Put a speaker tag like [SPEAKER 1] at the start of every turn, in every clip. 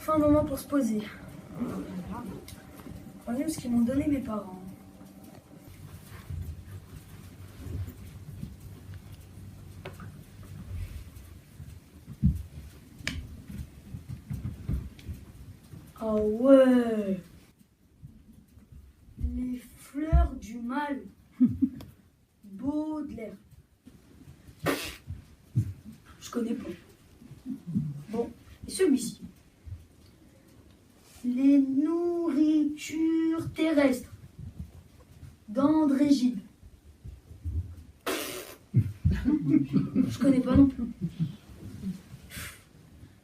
[SPEAKER 1] Enfin un moment pour se poser. Voyons ce qu'ils m'ont donné mes parents. Ah ouais, les fleurs du mal. Baudelaire. Je connais pas. Bon, et celui-ci. Les nourritures terrestres d'André Gide. Je connais pas non plus.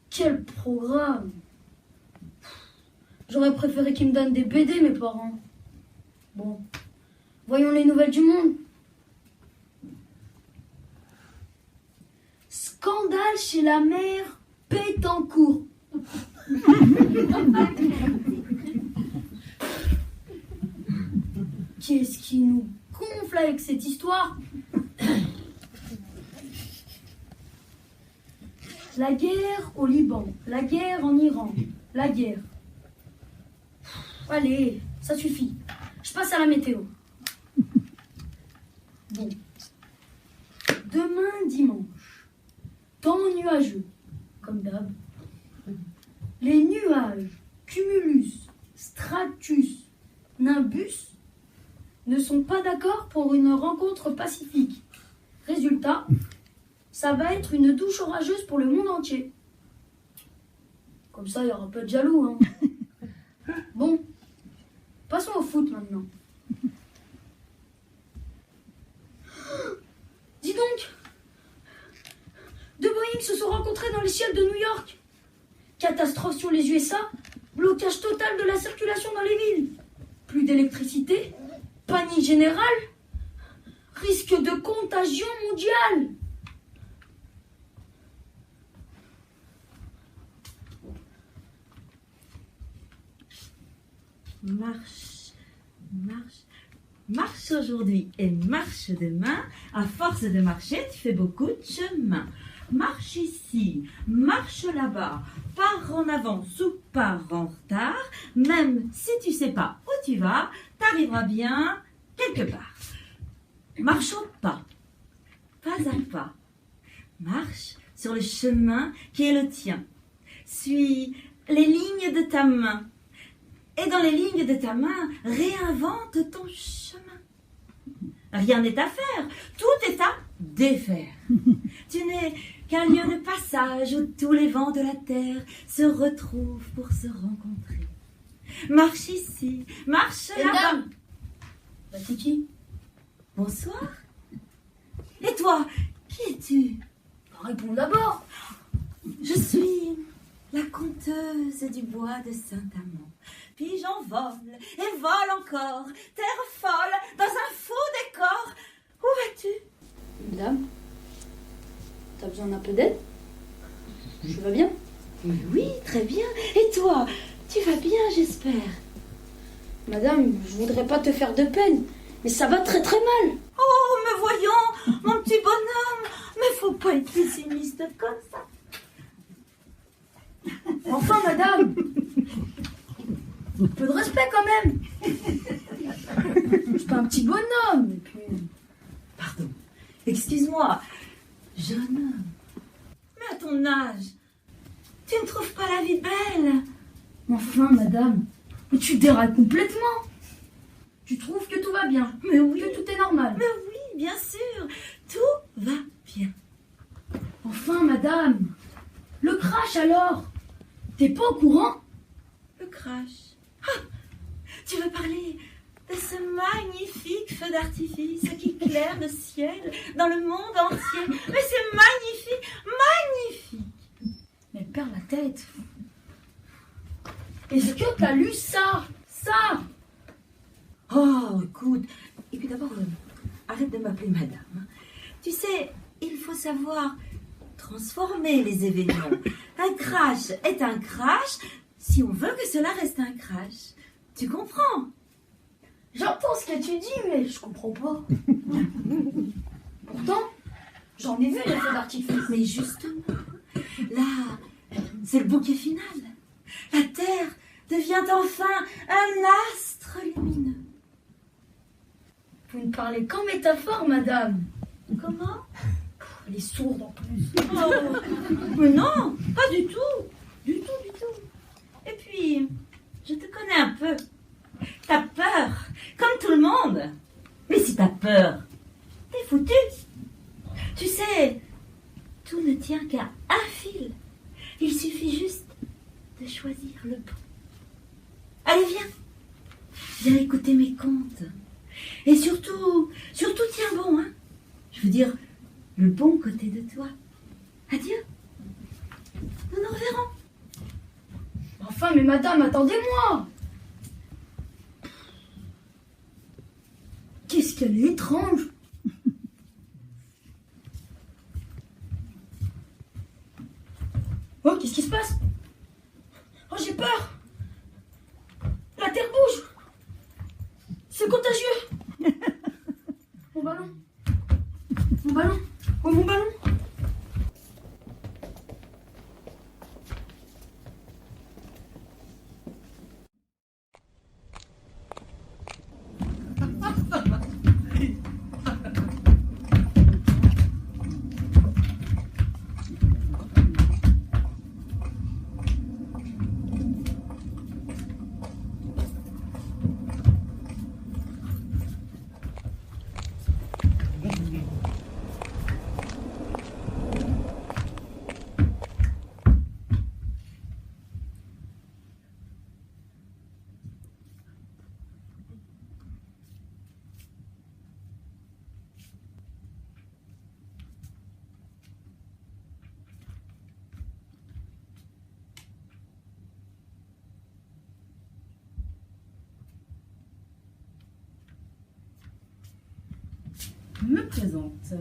[SPEAKER 1] Quel programme! J'aurais préféré qu'ils me donnent des BD, mes parents. Bon, voyons les nouvelles du monde. Scandale chez la mère Pétancourt. Qu'est-ce qui nous gonfle avec cette histoire? La guerre au Liban, la guerre en Iran, la guerre. Allez, ça suffit. Je passe à la météo. Bon. Demain dimanche, temps nuageux, comme d'hab. Les nuages Cumulus, Stratus, Nimbus ne sont pas d'accord pour une rencontre pacifique. Résultat, ça va être une douche orageuse pour le monde entier. Comme ça, il n'y aura pas de jaloux, hein. Bon, passons au foot maintenant. Dis donc, deux Boeing se sont rencontrés dans les ciels de New York. Catastrophe sur les USA, blocage total de la circulation dans les villes. Plus d'électricité, panique générale, risque de contagion mondiale.
[SPEAKER 2] Marche aujourd'hui et marche demain. À force de marcher, tu fais beaucoup de chemin. Marche ici, marche là-bas, pars en avance ou pars en retard. Même si tu sais pas où tu vas, t'arriveras bien quelque part. Marche au pas à pas. Marche sur le chemin qui est le tien. Suis les lignes de ta main. Et dans les lignes de ta main, réinvente ton chemin. Rien n'est à faire, tout est à défaire. Tu n'es qu'un lieu de passage où tous les vents de la terre se retrouvent pour se rencontrer. Marche ici, marche là-bas.
[SPEAKER 1] Bah, c'est qui?
[SPEAKER 2] Bonsoir. Et toi, qui es-tu?
[SPEAKER 1] Réponds d'abord.
[SPEAKER 2] Je suis la conteuse du bois de Saint-Amand. Puis j'envole et vole encore, terre folle, dans un faux décor. Où vas-tu?
[SPEAKER 1] Dame, t'as besoin d'un peu d'aide? Je vais bien?
[SPEAKER 2] Oui, très bien. Et toi, tu vas bien, j'espère?
[SPEAKER 1] Madame, je voudrais pas te faire de peine, mais ça va très très mal.
[SPEAKER 2] Oh, me voyons, mon petit bonhomme, mais faut pas être pessimiste comme ça.
[SPEAKER 1] Enfin, madame, un peu de respect quand même. Je suis pas un petit bonhomme. Et puis...
[SPEAKER 2] Pardon, excuse-moi, jeune homme. Mais à ton âge, tu ne trouves pas la vie belle?
[SPEAKER 1] Enfin, madame, mais tu dérailles complètement. Tu trouves que tout va bien,
[SPEAKER 2] Mais oui,
[SPEAKER 1] que tout est normal.
[SPEAKER 2] mais oui, bien sûr, tout va bien.
[SPEAKER 1] Enfin, madame, le crash alors? T'es pas au courant?
[SPEAKER 2] Le crash. Ah, tu veux parler de ce magnifique feu d'artifice qui éclaire le ciel dans le monde entier. Mais c'est magnifique, magnifique.
[SPEAKER 1] Mais elle perd la tête. Est-ce que t'as lu ça? Ça?
[SPEAKER 2] Oh, écoute, et puis d'abord, arrête de m'appeler madame. Tu sais, il faut savoir transformer les événements. Un crash est un crash si on veut que cela reste un crash. Tu comprends?
[SPEAKER 1] J'entends ce que tu dis, mais je comprends pas. Pourtant, j'en ai vu des feux d'artifice.
[SPEAKER 2] Mais justement, là, c'est le bouquet final. La Terre devient enfin un astre lumineux.
[SPEAKER 1] Vous ne parlez qu'en métaphore, madame.
[SPEAKER 2] Comment?
[SPEAKER 1] Elle est sourde en plus.
[SPEAKER 2] Oh, mais non, pas du tout. Du tout. Et puis, je te connais un peu. T'as peur, comme tout le monde. Mais si t'as peur, t'es foutu. Tu sais, tout ne tient qu'à un fil. Il suffit juste de choisir le bon. Allez, viens. Viens écouter mes contes. Et surtout tiens bon, hein. Je veux dire, le bon côté de toi. Adieu. Nous nous reverrons.
[SPEAKER 1] Enfin, mais madame, attendez-moi. Qu'est-ce qu'elle est étrange. Oh, qu'est-ce qui se passe? Oh, j'ai peur. La terre bouge. C'est contagieux. Mon ballon. Mon ballon. Oh, mon ballon.
[SPEAKER 3] Me présente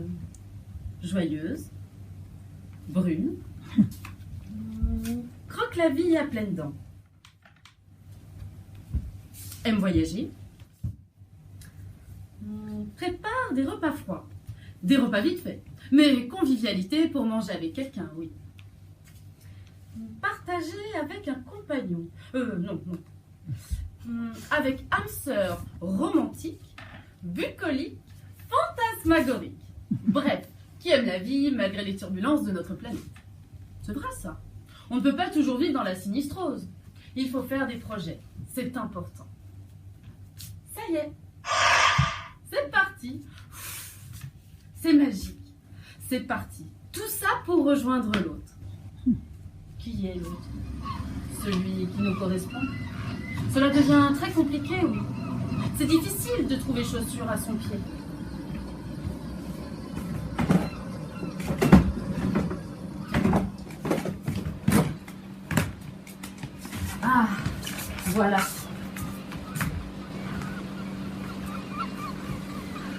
[SPEAKER 3] joyeuse, brune, croque la vie à pleines dents, aime voyager, prépare des repas froids, des repas vite faits, mais convivialité pour manger avec quelqu'un, oui. Partager avec un compagnon, non. Avec âme sœur romantique, bucolique, fantasmagorique. Bref, qui aime la vie malgré les turbulences de notre planète. C'est vrai ça. On ne peut pas toujours vivre dans la sinistrose. Il faut faire des projets. C'est important. Ça y est. C'est parti. C'est magique. C'est parti. Tout ça pour rejoindre l'autre. Qui est l'autre? Celui qui nous correspond. Cela devient très compliqué, oui. C'est difficile de trouver chaussure à son pied. Ah, voilà.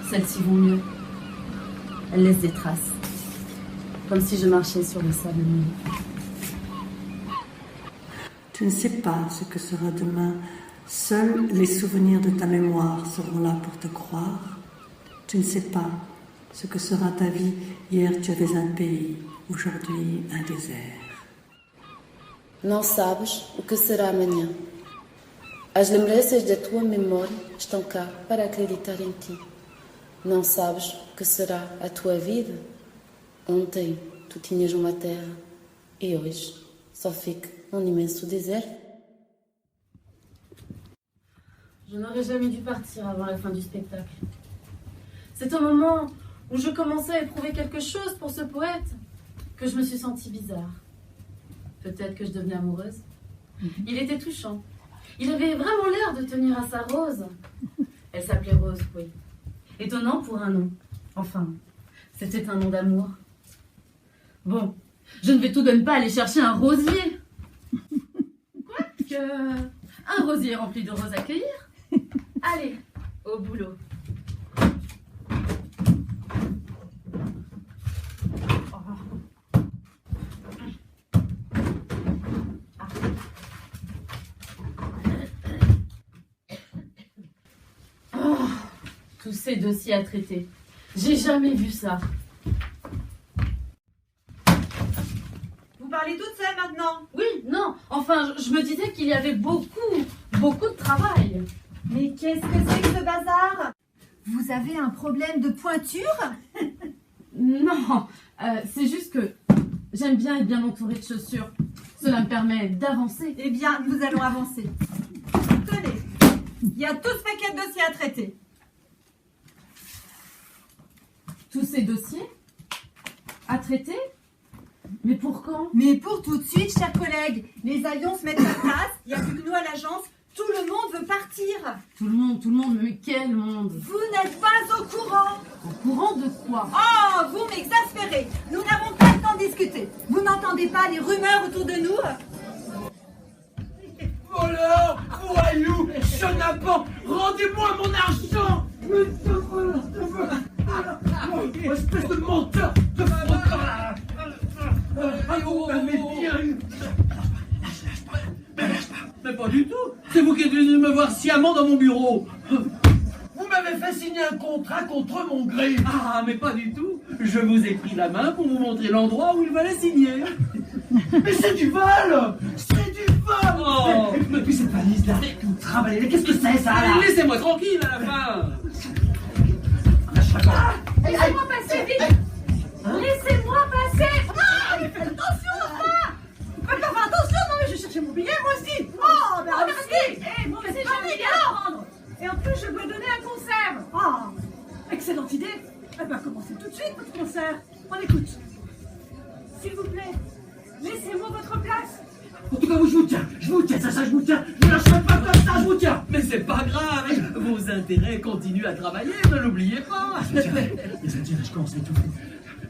[SPEAKER 3] Celles-ci vont mieux. Elles laissent des traces. Comme si je marchais sur le sable mouillé.
[SPEAKER 4] Tu ne sais pas ce que sera demain. Seuls les souvenirs de ta mémoire seront là pour te croire. Tu ne sais pas ce que sera ta vie. Hier tu avais un pays, aujourd'hui un désert.
[SPEAKER 5] Não sabes o que será amanhã. As lembranças da tua memória estão cá para acreditar em ti. Não sabes o que será a tua vida. Ontem tu tinhas uma terra e hoje só fica um imenso deserto.
[SPEAKER 3] Je n'aurais jamais dû partir avant la fin du spectacle. C'est au moment où je commençais à éprouver quelque chose pour ce poète que je me suis sentie bizarre. Peut-être que je devenais amoureuse. Il était touchant. Il avait vraiment l'air de tenir à sa Rose. Elle s'appelait Rose, oui. Étonnant pour un nom. Enfin, c'était un nom d'amour. Bon, je ne vais tout de même pas aller chercher un rosier. Quoique, un rosier rempli de roses à cueillir. Allez, au boulot. Oh, tous ces dossiers à traiter. J'ai jamais vu ça.
[SPEAKER 6] Vous parlez toute seule maintenant?
[SPEAKER 3] Oui, non, enfin, Enfin, je me disais qu'il y avait beaucoup de travail.
[SPEAKER 6] Mais qu'est-ce que c'est que ce bazar? Vous avez un problème de pointure?
[SPEAKER 3] Non, c'est juste que j'aime bien être bien entourée de chaussures. Cela me permet d'avancer.
[SPEAKER 6] Eh bien, nous allons avancer. Tenez, il y a tout ce paquet de dossiers à traiter.
[SPEAKER 3] Tous ces dossiers à traiter? Mais pour quand?
[SPEAKER 6] Mais pour tout de suite, chers collègues, les avions se mettent en place, il n'y a plus que nous à l'agence, tout le monde veut partir.
[SPEAKER 3] Tout le monde, mais quel monde?
[SPEAKER 6] Vous n'êtes pas au courant.
[SPEAKER 3] Au courant de quoi?
[SPEAKER 6] Oh, vous m'exaspérez. Nous n'avons pas le temps de discuter. Vous n'entendez pas les rumeurs autour de nous?
[SPEAKER 7] Voleurs, voyous, chenapans, rendez-moi mon argent! Espèce de menteur, de frotteur! Vous m'avez bien... Mais pas du tout! C'est vous qui êtes venu me voir sciemment dans mon bureau! Vous m'avez fait signer un contrat contre mon gré! Ah, mais pas du tout! Je vous ai pris la main pour vous montrer l'endroit où il fallait signer! Mais c'est du vol! C'est du vol! Oh. Mais puis cette valise là, tout travailler, qu'est-ce que c'est ça là? Laissez-moi tranquille à la fin!
[SPEAKER 3] Laissez-moi passer, vite! Laissez-moi passer!
[SPEAKER 6] Attention, enfin! Attention, non mais je cherchais mon billet, moi aussi! Oh, mais
[SPEAKER 3] Regardez! Moi aussi, j'ai un billet à prendre! Et en plus, je dois donner un concert!
[SPEAKER 6] Oh, excellente idée! Eh bien, commencez tout de suite votre concert. On écoute.
[SPEAKER 3] S'il vous plaît, laissez-moi votre place!
[SPEAKER 7] En tout cas, je vous tiens, ça, je vous tiens, je ne lâcherai pas comme ça, je vous tiens. Mais c'est pas grave, vos intérêts continuent à travailler, ne l'oubliez pas. Les intérêts, je commence à étouffer.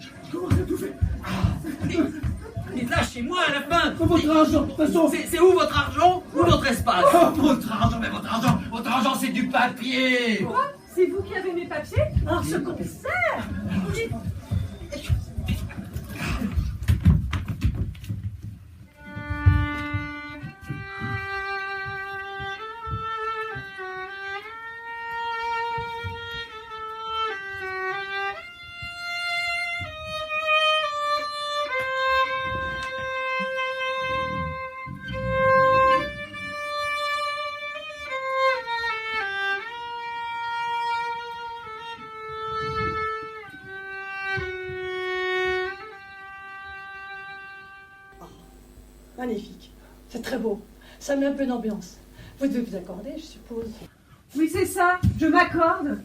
[SPEAKER 7] Je commence à étouffer. Et lâchez-moi à la fin. Votre argent, de toute façon. C'est où votre argent ou votre espace? Oh, votre argent, c'est du papier.
[SPEAKER 3] Quoi? C'est vous qui avez mes papiers?
[SPEAKER 6] Alors, ce concert!
[SPEAKER 8] Magnifique, c'est très beau. Ça met un peu d'ambiance. Vous devez vous accorder, je suppose.
[SPEAKER 6] Oui, c'est ça, je m'accorde.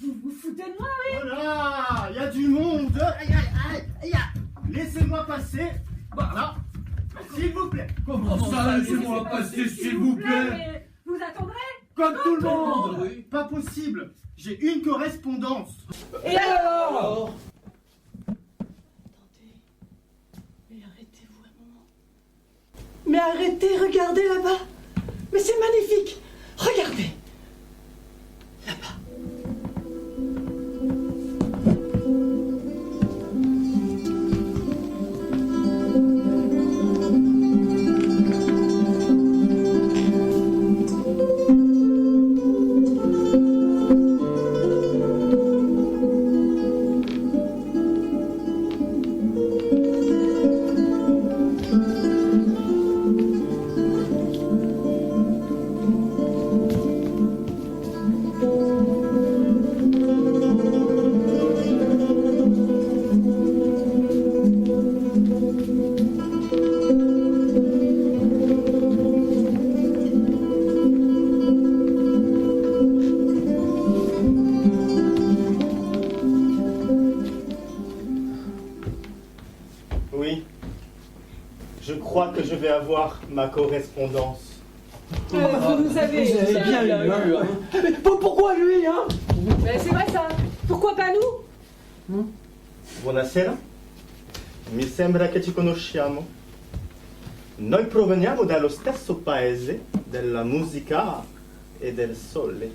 [SPEAKER 6] Vous vous foutez de moi, oui?
[SPEAKER 9] Voilà, il y a du monde. Laissez-moi passer. Voilà. S'il vous plaît.
[SPEAKER 7] Comment ça, laissez-moi passer, s'il vous plaît?
[SPEAKER 6] Mais vous attendrez?
[SPEAKER 9] Comme tout le monde. Pas possible. J'ai une correspondance.
[SPEAKER 8] Et alors? Mais arrêtez-vous un moment. Mais arrêtez, regardez là-bas. Mais c'est magnifique. Regardez. Là-bas.
[SPEAKER 9] Oui. Je crois que je vais avoir ma correspondance.
[SPEAKER 8] Vous nous avez
[SPEAKER 7] bien eu, hein. Mais pourquoi lui, hein?
[SPEAKER 8] Mais c'est vrai ça. Pourquoi pas nous?
[SPEAKER 9] Buonasera. Mi sembra che ci conosciamo. Noi proveniamo dallo stesso paese della musica e del sole.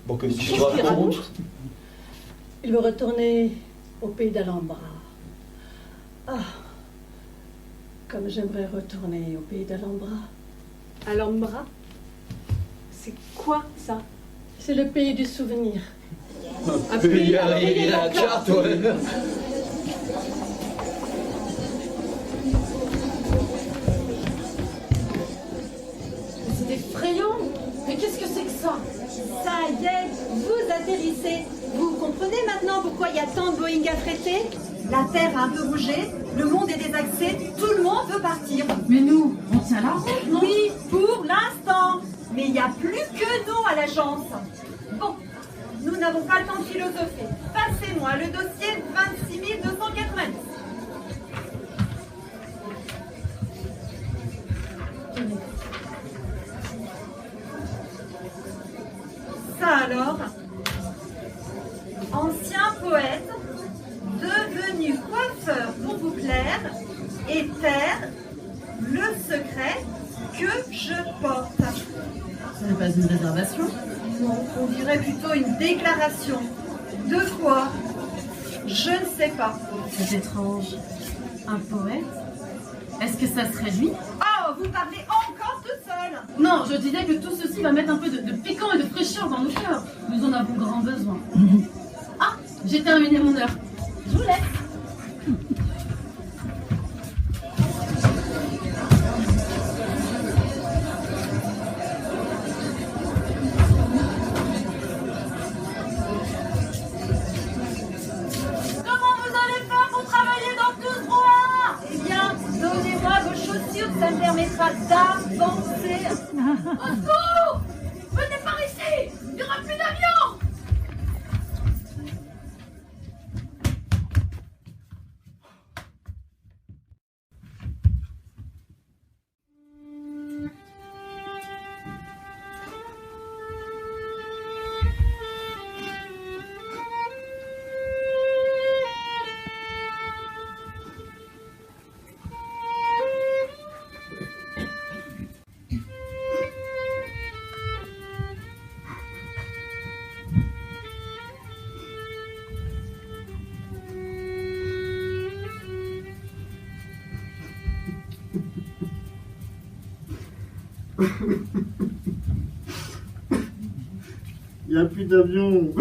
[SPEAKER 7] Bon, que
[SPEAKER 8] Qu'est-ce qu'il raconte? Il veut retourner au pays d'Alhambra. Ah, comme j'aimerais retourner au pays d'Alhambra.
[SPEAKER 10] Alhambra? C'est quoi ça?
[SPEAKER 8] C'est le pays du souvenir.
[SPEAKER 10] Un pays à
[SPEAKER 7] la carte, ouais.
[SPEAKER 6] ça. Ça y est, vous atterrissez. Vous comprenez maintenant pourquoi il y a tant de Boeing affrétés? La Terre a un peu bougé, le monde est désaxé, tout le monde veut partir.
[SPEAKER 3] Mais nous, on tient la route, non?
[SPEAKER 6] Oui, pour l'instant. Mais il n'y a plus que nous à l'agence. Bon, nous n'avons pas le temps de philosopher. Passez-moi le dossier 26 290. Ça alors, ancien poète, devenu coiffeur pour vous plaire, et taire le secret que je porte.
[SPEAKER 3] Ce n'est pas une réservation?
[SPEAKER 6] Non, on dirait plutôt une déclaration. De quoi? Je ne sais pas.
[SPEAKER 3] C'est étrange. Un poète? Est-ce que ça se réduit?
[SPEAKER 6] Oh, vous parlez encore tout seul.
[SPEAKER 3] Non, je disais que tout ceci va mettre un peu de piquant et de fraîcheur dans nos cœurs. Nous en avons grand besoin. Ah, j'ai terminé mon heure. Je vous laisse.
[SPEAKER 6] Comment vous allez faire pour travailler dans tout ce brouhaha? Eh bien, donnez-moi vos chaussures, ça me permettra d'avancer. Au secours! Venez par ici! Il n'y aura plus d'avion!
[SPEAKER 9] Il n'y a plus d'avion.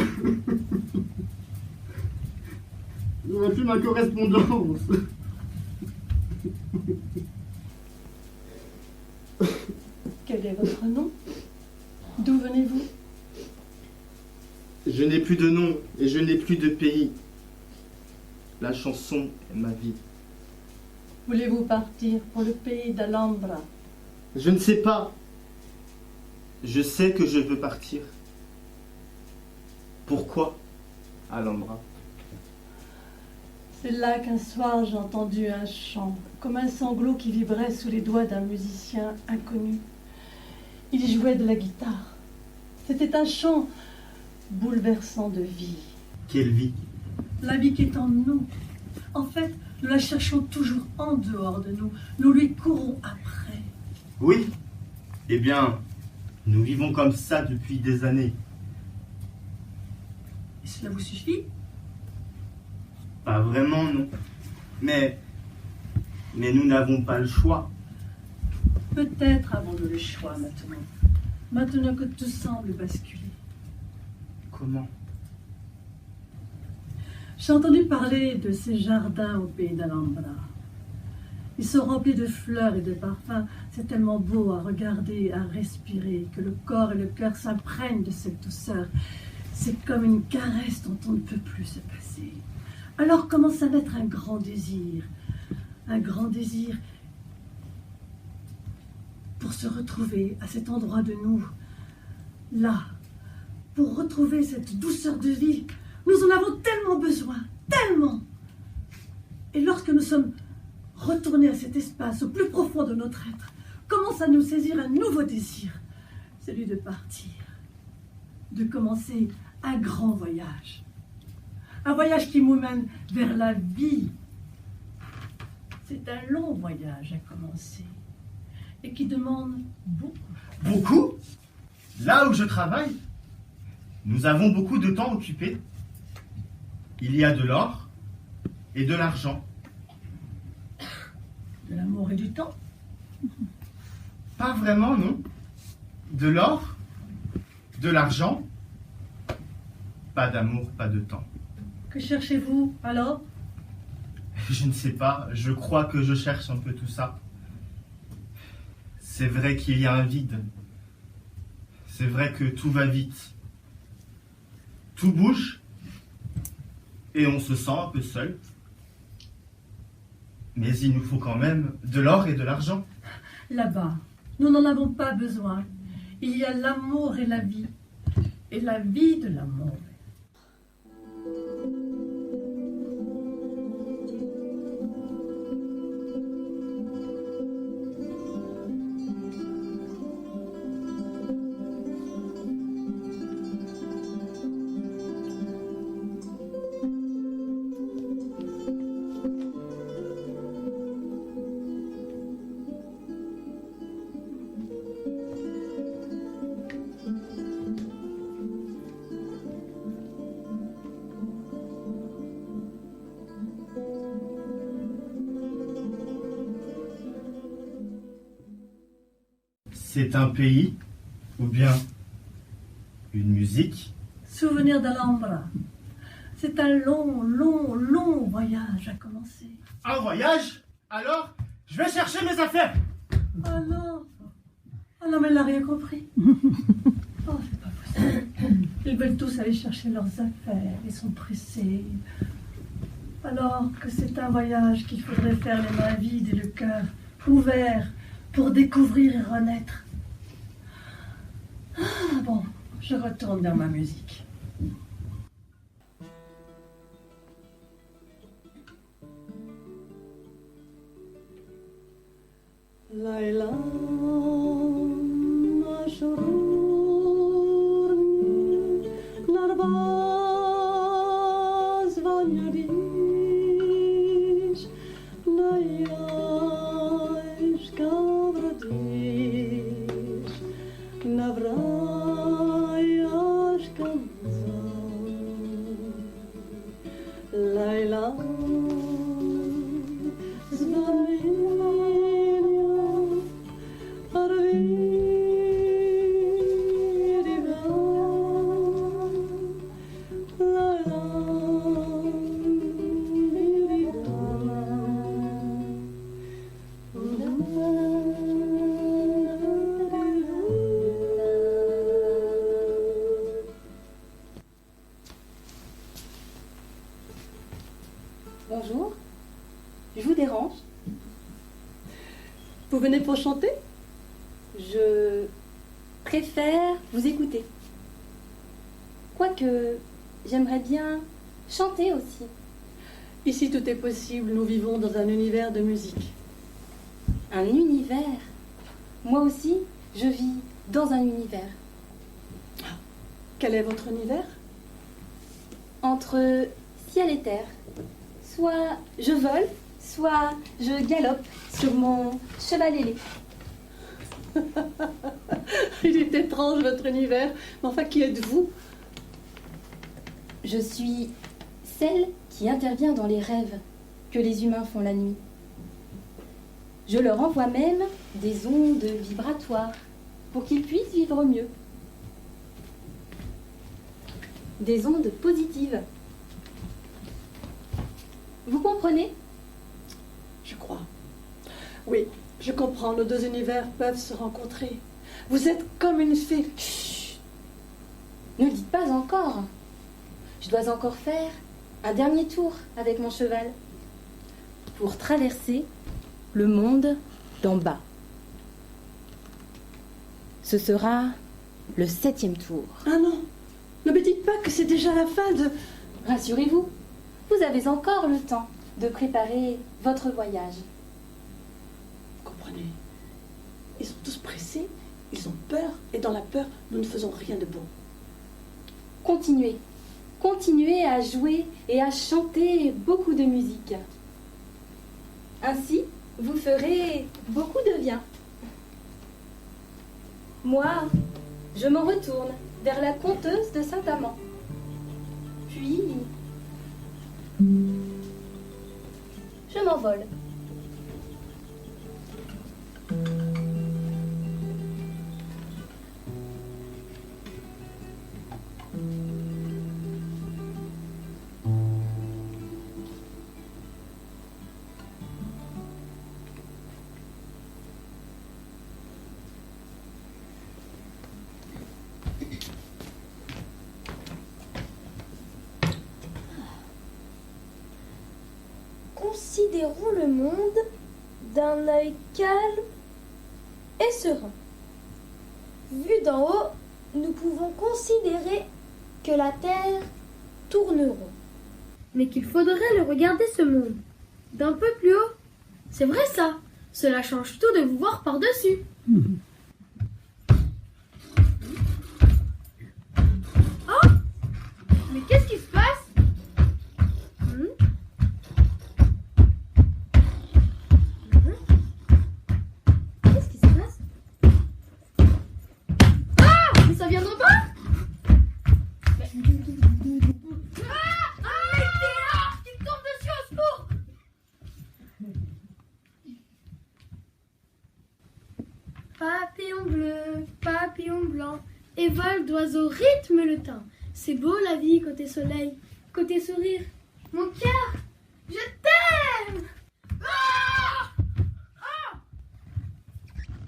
[SPEAKER 9] Il n'y a plus ma correspondance.
[SPEAKER 8] Quel est votre nom? D'où venez-vous?
[SPEAKER 9] Je n'ai plus de nom et je n'ai plus de pays. La chanson est ma vie.
[SPEAKER 8] Voulez-vous partir pour le pays d'Alhambra?
[SPEAKER 9] Je ne sais pas. Je sais que je veux partir. Pourquoi Alhambra?
[SPEAKER 8] C'est là qu'un soir j'ai entendu un chant, comme un sanglot qui vibrait sous les doigts d'un musicien inconnu. Il jouait de la guitare. C'était un chant bouleversant de vie.
[SPEAKER 9] Quelle vie?
[SPEAKER 8] La vie qui est en nous. En fait, nous la cherchons toujours en dehors de nous. Nous lui courons après.
[SPEAKER 9] Oui. Eh bien, nous vivons comme ça depuis des années.
[SPEAKER 8] Et cela vous suffit?
[SPEAKER 9] Pas vraiment, non. Mais nous n'avons pas le choix.
[SPEAKER 8] Peut-être avons-nous le choix maintenant. Maintenant que tout semble basculer.
[SPEAKER 9] Comment?
[SPEAKER 8] J'ai entendu parler de ces jardins au pays d'Alhambra. Ils sont remplis de fleurs et de parfums. C'est tellement beau à regarder, à respirer, que le corps et le cœur s'imprègnent de cette douceur. C'est comme une caresse dont on ne peut plus se passer. Alors commence à naître un grand désir pour se retrouver à cet endroit de nous, là, pour retrouver cette douceur de vie. Nous en avons tellement besoin, tellement. Et lorsque nous sommes retournés à cet espace, au plus profond de notre être, commence à nous saisir un nouveau désir, celui de partir, de commencer un grand voyage. Un voyage qui nous mène vers la vie. C'est un long voyage à commencer et qui demande beaucoup.
[SPEAKER 9] Beaucoup? Là où je travaille, nous avons beaucoup de temps occupé. Il y a de l'or et de l'argent.
[SPEAKER 8] De l'amour et du temps?
[SPEAKER 9] Pas vraiment, non. De l'or, de l'argent, pas d'amour, pas de temps.
[SPEAKER 8] Que cherchez-vous alors?
[SPEAKER 9] Je ne sais pas, je crois que je cherche un peu tout ça. C'est vrai qu'il y a un vide. C'est vrai que tout va vite. Tout bouge. Et on se sent un peu seul. Mais il nous faut quand même de l'or et de l'argent.
[SPEAKER 8] Là-bas, nous n'en avons pas besoin. Il y a l'amour et la vie. Et la vie de l'amour.
[SPEAKER 9] C'est un pays, ou bien une musique.
[SPEAKER 8] Souvenir d'Alhambra. C'est un long, long, long voyage à commencer.
[SPEAKER 9] Un voyage? Alors, je vais chercher mes affaires.
[SPEAKER 8] Alors, mais elle n'a rien compris. Oh, c'est pas possible. Ils veulent tous aller chercher leurs affaires. Ils sont pressés. Alors que c'est un voyage qu'il faudrait faire les mains vides et le cœur ouvert pour découvrir et renaître. Ah, bon, je retourne vers ma musique. Laila maşhurni narbaz vanyadiş nayaş kavradiş navrayaş kamzan Laila
[SPEAKER 11] Bonjour, je vous dérange.
[SPEAKER 8] Vous venez pour chanter?
[SPEAKER 11] Je préfère vous écouter. Quoique, j'aimerais bien chanter aussi.
[SPEAKER 8] Ici, tout est possible. Nous vivons dans un univers de musique.
[SPEAKER 11] Un univers? Moi aussi, je vis dans un univers.
[SPEAKER 8] Quel est votre univers?
[SPEAKER 11] Entre ciel et terre. Soit je vole, soit je galope sur mon cheval ailé.
[SPEAKER 8] Il est étrange, votre univers. Mais enfin, qui êtes-vous?
[SPEAKER 11] Je suis celle qui intervient dans les rêves que les humains font la nuit. Je leur envoie même des ondes vibratoires pour qu'ils puissent vivre mieux. Des ondes positives. Vous comprenez?
[SPEAKER 8] Je crois. Oui, je comprends. Nos deux univers peuvent se rencontrer. Vous êtes comme une fée.
[SPEAKER 11] Chut! Ne le dites pas encore. Je dois encore faire un dernier tour avec mon cheval pour traverser le monde d'en bas. Ce sera le 7e tour.
[SPEAKER 8] Ah non, ne me dites pas que c'est déjà la fin de...
[SPEAKER 11] Rassurez-vous, vous avez encore le temps de préparer votre voyage.
[SPEAKER 8] Vous comprenez? Ils sont tous pressés, ils ont peur, et dans la peur, nous ne faisons rien de bon.
[SPEAKER 11] Continuez. Continuez à jouer et à chanter beaucoup de musique. Ainsi, vous ferez beaucoup de bien. Moi, je m'en retourne vers la conteuse de Saint-Amand. Puis, je m'envole. considérons le monde d'un œil calme et serein. Vu d'en haut, nous pouvons considérer que la Terre tourne rond.
[SPEAKER 1] Mais qu'il faudrait le regarder ce monde d'un peu plus haut. C'est vrai ça. Cela change tout de vous voir par-dessus. Oh! Mais qu'est-ce qui se passe? Qu'est-ce qui se passe? Ah! Mais ça vient d'en bas? Papillon bleu, papillon blanc, et vol d'oiseaux rythme le temps. C'est beau la vie côté soleil, côté sourire. Mon cœur, je t'aime. Ah! Ah!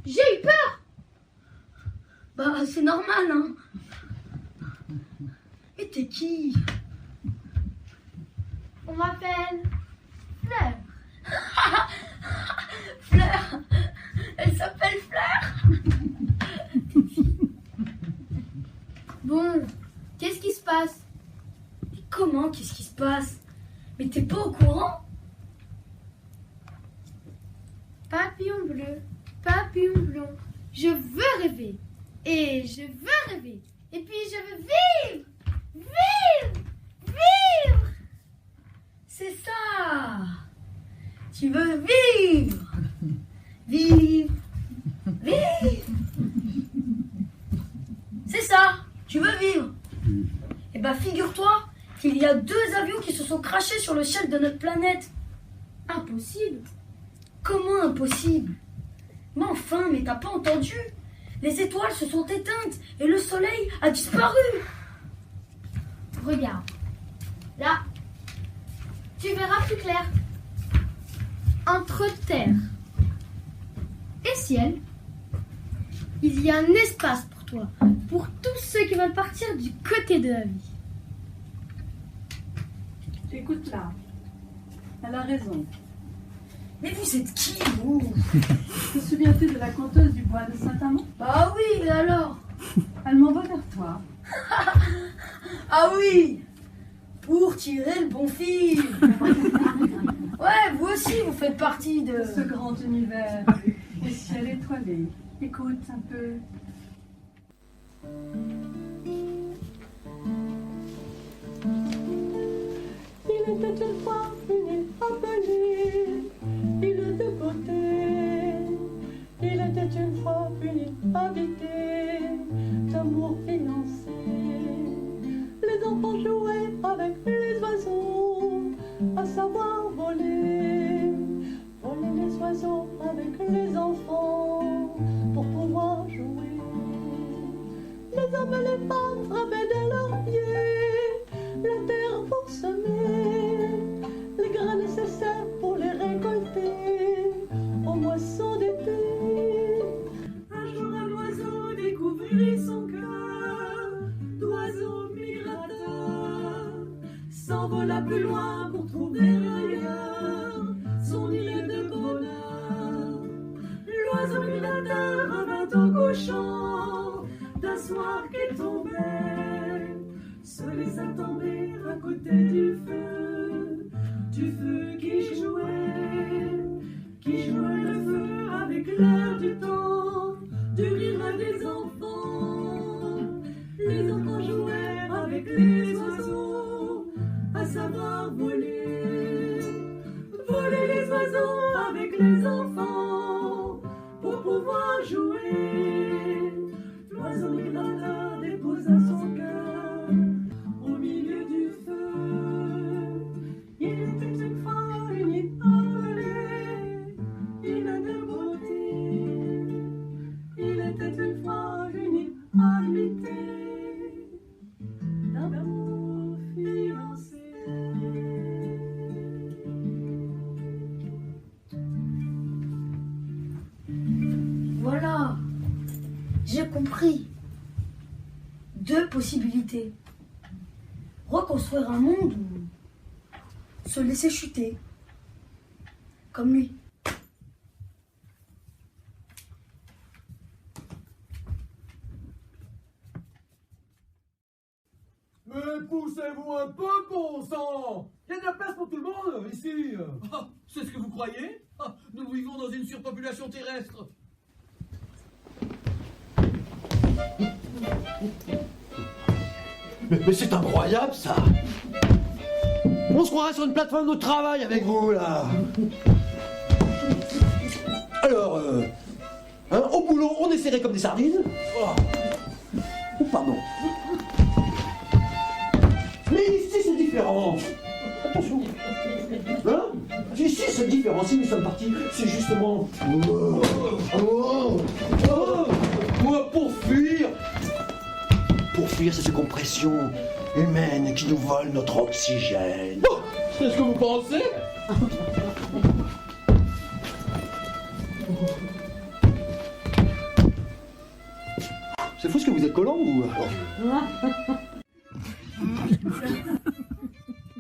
[SPEAKER 1] J'ai eu peur. Bah c'est normal hein. Et t'es qui? On m'appelle Fleur. Fleur. Elle s'appelle Fleur. Bon, qu'est-ce qui se passe? Comment qu'est-ce qui se passe? Mais t'es pas au courant? Papillon bleu, papillon blond, je veux rêver. Et je veux rêver. Et puis je veux vivre. Vivre. Vivre. C'est ça. Tu veux vivre. Vive, vive. C'est ça, tu veux vivre. Eh ben figure-toi qu'il y a 2 avions qui se sont crashés sur le ciel de notre planète. Impossible. Comment impossible? Mais enfin, mais t'as pas entendu? Les étoiles se sont éteintes et le soleil a disparu. Regarde, là, tu verras plus clair. Entre terre et ciel, il y a un espace pour toi, pour tous ceux qui veulent partir du côté de la vie.
[SPEAKER 8] Écoute-la, elle a raison.
[SPEAKER 1] Mais vous êtes qui, vous?
[SPEAKER 8] Te souviens-tu de la conteuse du bois de Saint-Amand?
[SPEAKER 1] Ah oui, et alors?
[SPEAKER 8] Elle m'envoie vers toi.
[SPEAKER 1] Ah oui, pour tirer le bon fil. Ouais, vous aussi, vous faites partie de...
[SPEAKER 8] Ce grand univers, au ciel étoilé. Écoute un peu. Il était une fois une île appelée île de beauté. Il était une fois une île habitée d'amour fiancé. Les enfants jouaient avec les oiseaux, à savoir voler. Voler les oiseaux avec les enfants pour pouvoir jouer. Les hommes et les femmes frappaient de leurs pieds la terre pour semer les grains nécessaires pour les récolter aux moissons d'été. Un jour un oiseau découvrit son cœur d'oiseau migrateur, s'envola plus loin pour trouver ailleurs son île de bonheur. L'oiseau migrateur revint au couchant d'un soir qui tombait, se laissa tomber à côté du feu qui jouait le feu avec l'air du temps, du rire des enfants. Les enfants jouaient avec les oiseaux, à savoir voler. Voler les oiseaux avec les enfants, pour pouvoir jouer. L'oiseau migrateur déposa son cœur au milieu du feu. Il était une fois une île appelée île de beauté. Il était une fois une île habitée d'amour fiancé.
[SPEAKER 1] Voilà, j'ai compris. 2 possibilités. Reconstruire un monde ou se laisser chuter. comme lui.
[SPEAKER 7] Mais poussez-vous un peu, bon sang! Il y a de la place pour tout le monde, ici! Ah, c'est ce que vous croyez? Ah, nous vivons dans une surpopulation terrestre!
[SPEAKER 12] Mais c'est incroyable, ça! On se croirait sur une plateforme de travail avec vous, là! Alors, hein, au boulot, on est serré comme des sardines? Oh, pardon. Mais ici, c'est différent. Attention. Hein? Ici, c'est différent. Si nous sommes partis, c'est justement... pour fuir. Pour fuir cette compression humaine qui nous vole notre oxygène.
[SPEAKER 7] Oh, c'est ce que vous pensez?
[SPEAKER 12] C'est fou ce que vous êtes collant, ou...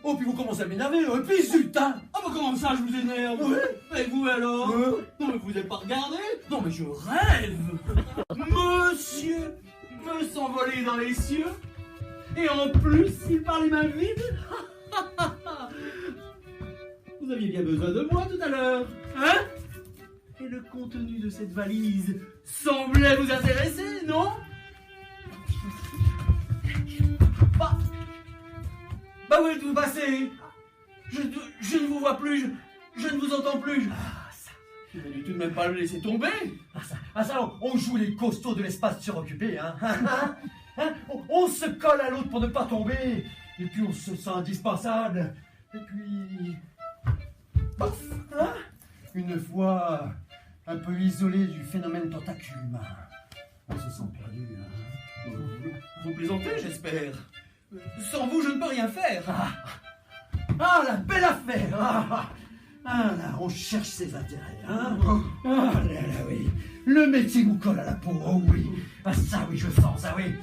[SPEAKER 7] Oh, puis vous commencez à m'énerver, et puis zut, hein! Ah, bah comment ça, je vous énerve? Et vous alors? Non, mais vous n'avez pas regardé? Non, mais je rêve! Monsieur me s'envoler dans les cieux, et en plus, il parlait main vide? Vous aviez bien besoin de moi tout à l'heure, hein? Et le contenu de cette valise semblait vous intéresser, non? Bah où êtes-vous passé? Je ne vous vois plus, je ne vous entends plus. Ah, ça, je vais tout de même pas le laisser tomber.
[SPEAKER 12] Ça, on joue les costauds de l'espace suroccupé, hein. On se colle à l'autre pour ne pas tomber. Et puis on se sent indispensable. Et puis... Paf, hein? Une fois un peu isolé du phénomène tentacule, on se sent perdu, hein.
[SPEAKER 7] Vous plaisantez, j'espère. Sans vous, je ne peux rien faire.
[SPEAKER 12] La belle affaire. Là, on cherche ses intérêts, hein. Là, oui. Le métier nous colle à la peau, oh oui. Ça, oui, je sens, ça, oui.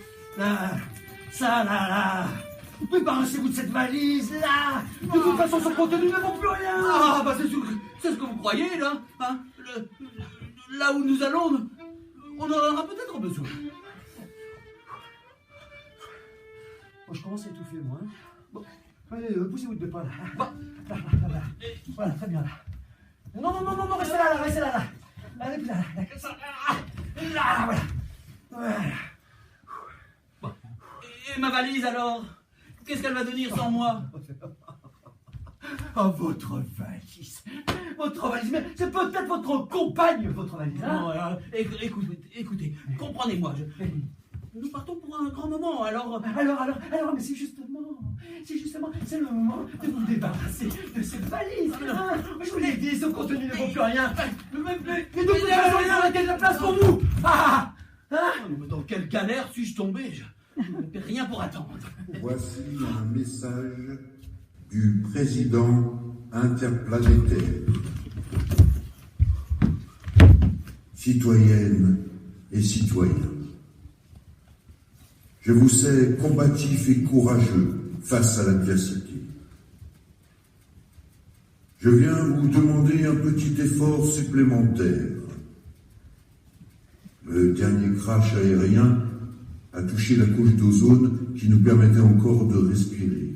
[SPEAKER 12] Ça, là. Débarrassez-vous de cette valise, là. De toute façon, son contenu ne vaut plus rien.
[SPEAKER 7] Bah c'est ce que vous croyez, là, hein. Là où nous allons, on en aura peut-être besoin.
[SPEAKER 12] Je commence à étouffer, moi. Hein. Bon, allez, poussez-vous de deux pas, là. Là. Voilà, très bien, là. Non, restez là. Allez, plus là. Là, voilà.
[SPEAKER 7] Bon. Et ma valise, alors? Qu'est-ce qu'elle va devenir sans moi?
[SPEAKER 12] Oh, votre valise, mais c'est peut-être votre compagne, votre valise. Hein?
[SPEAKER 7] Non, écoutez, comprenez-moi, nous partons pour un grand moment, alors,
[SPEAKER 12] mais c'est justement, c'est le moment de vous débarrasser de cette valise. Hein? Je vous l'ai dit, ce contenu ne vaut plus rien. Mais de toute façon, il n'y a de la place pour vous.
[SPEAKER 7] Dans quelle galère suis-je tombé? Je ne fais rien pour attendre.
[SPEAKER 13] Voici un message du président interplanétaire. Citoyennes et citoyens, je vous sais combatif et courageux face à l'adversité. Je viens vous demander un petit effort supplémentaire. Le dernier crash aérien a touché la couche d'ozone qui nous permettait encore de respirer.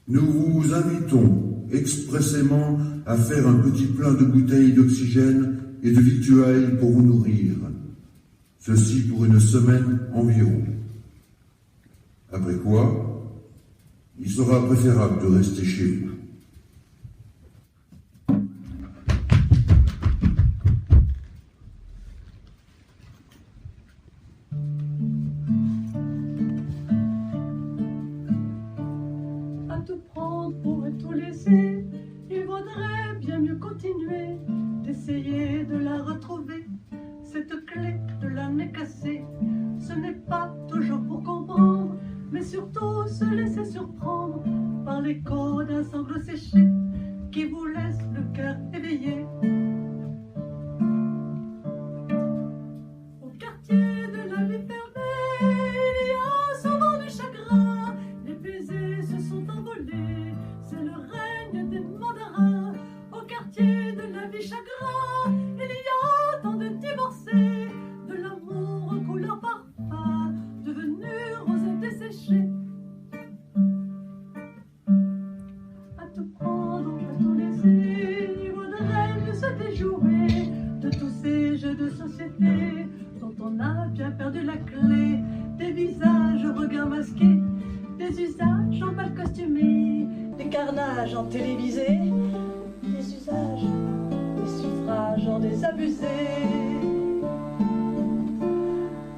[SPEAKER 13] Nous vous invitons expressément à faire un petit plein de bouteilles d'oxygène et de victuailles pour vous nourrir. Ceci pour une semaine environ. Après quoi, il sera préférable de rester chez vous.
[SPEAKER 8] À tout prendre pour tout laisser, il vaudrait bien mieux continuer d'essayer de la retrouver. Cette clé de l'année cassée, ce n'est pas toujours pour comprendre, mais surtout se laisser surprendre par l'écho d'un sangle jeux de société dont on a bien perdu la clé, des visages au regard masqué, des usages en mal costumé, des carnages en télévisé, des usages, des suffrages en désabusé.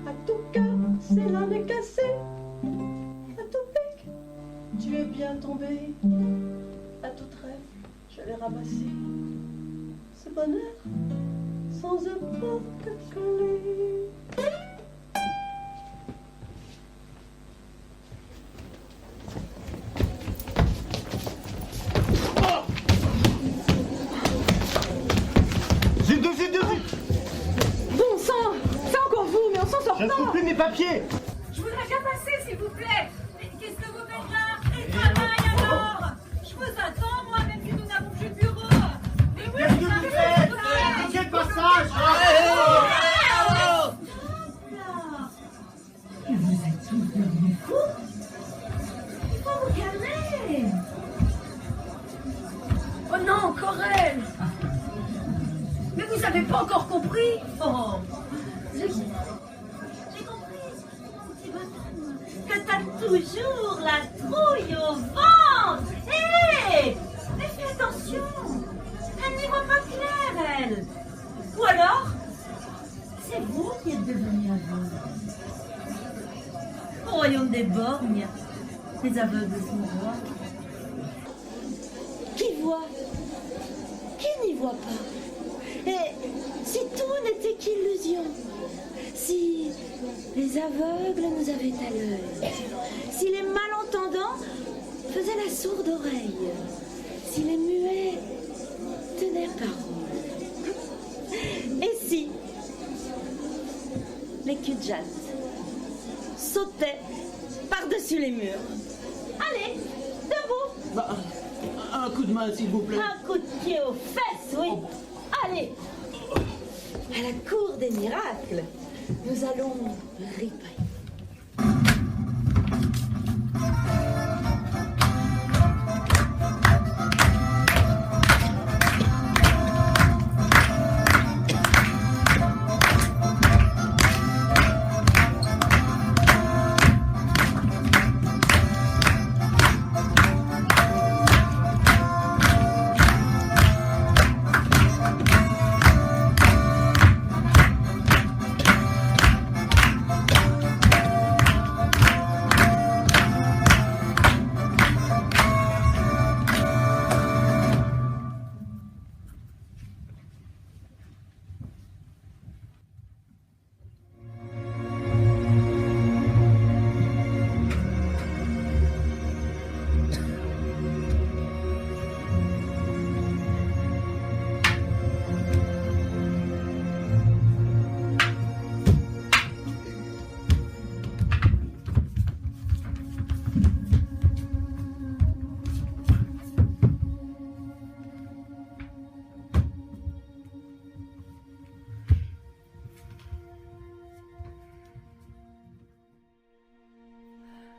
[SPEAKER 8] À tout cœur, c'est l'âme est cassée, à tout pic, tu es bien tombé, à tout rêve, je l'ai ramassé. Ce bonheur, sans un porte-clés.
[SPEAKER 9] Zut, zut, zut.
[SPEAKER 10] Bon sang, c'est encore vous, mais on s'en sort
[SPEAKER 9] Je ne
[SPEAKER 10] pas.
[SPEAKER 9] trouve plus mes papiers.
[SPEAKER 6] Je voudrais bien passer, s'il vous plaît. Mais qu'est-ce que vous faites là? Et travail alors? Je vous attends, moi, même si nous n'avons plus de bureau. Mais oui,
[SPEAKER 9] Qu'est-ce que vous faites? Quel passage?
[SPEAKER 2] Mais vous êtes tous devenus fous. Il faut vous calmer.
[SPEAKER 1] Oh non, encore elle. Mais vous avez pas encore compris?
[SPEAKER 2] Oh, j'ai compris, mon petit bonhomme, que t'as toujours la trouille au ventre. Hé, mais fais attention, elle n'y voit pas clair, elle. Ou alors, c'est vous qui êtes devenu aveugle. Au royaume des borgnes, les aveugles sont rois.
[SPEAKER 11] Qui voit? Qui n'y voit pas? Et si tout n'était qu'illusion, si les aveugles nous avaient à l'œil, si les malentendants faisaient la sourde oreille, si les muets tenaient parole, et si les cul-de-jatte sautaient par-dessus les murs. Allez, debout!
[SPEAKER 7] Bah, un coup de main, s'il vous plaît.
[SPEAKER 11] Un coup de pied aux fesses, oui. Allez, à la cour des miracles, nous allons ripailler.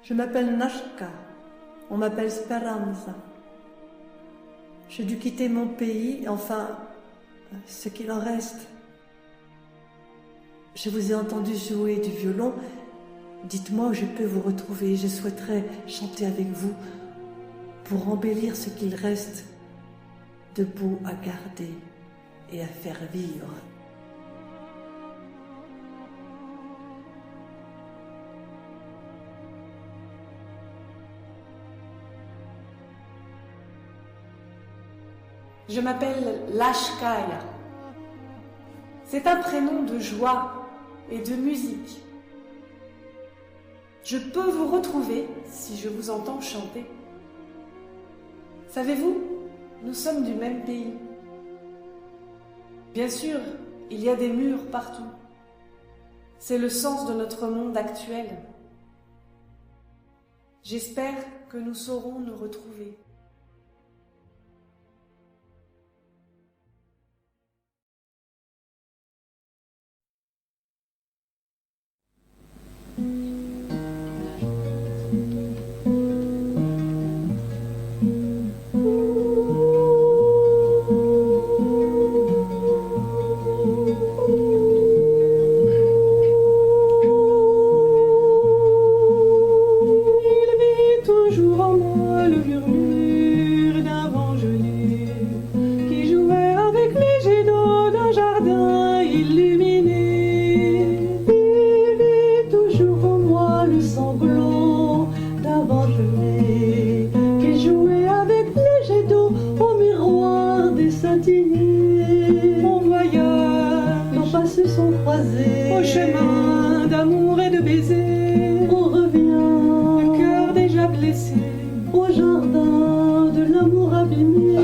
[SPEAKER 4] Je m'appelle Nashka, on m'appelle Speranza. J'ai dû quitter mon pays, enfin, ce qu'il en reste. Je vous ai entendu jouer du violon. Dites-moi où je peux vous retrouver. Je souhaiterais chanter avec vous pour embellir ce qu'il reste de beau à garder et à faire vivre.
[SPEAKER 10] Je m'appelle Lashkaya. C'est un prénom de joie et de musique. Je peux vous retrouver si je vous entends chanter. Savez-vous, nous sommes du même pays. Bien sûr, il y a des murs partout. C'est le sens de notre monde actuel. J'espère que nous saurons nous retrouver.
[SPEAKER 2] croisés.
[SPEAKER 8] Au chemin d'amour et de baisers,
[SPEAKER 2] On revient
[SPEAKER 8] le cœur déjà blessé.
[SPEAKER 2] au jardin de l'amour abîmé.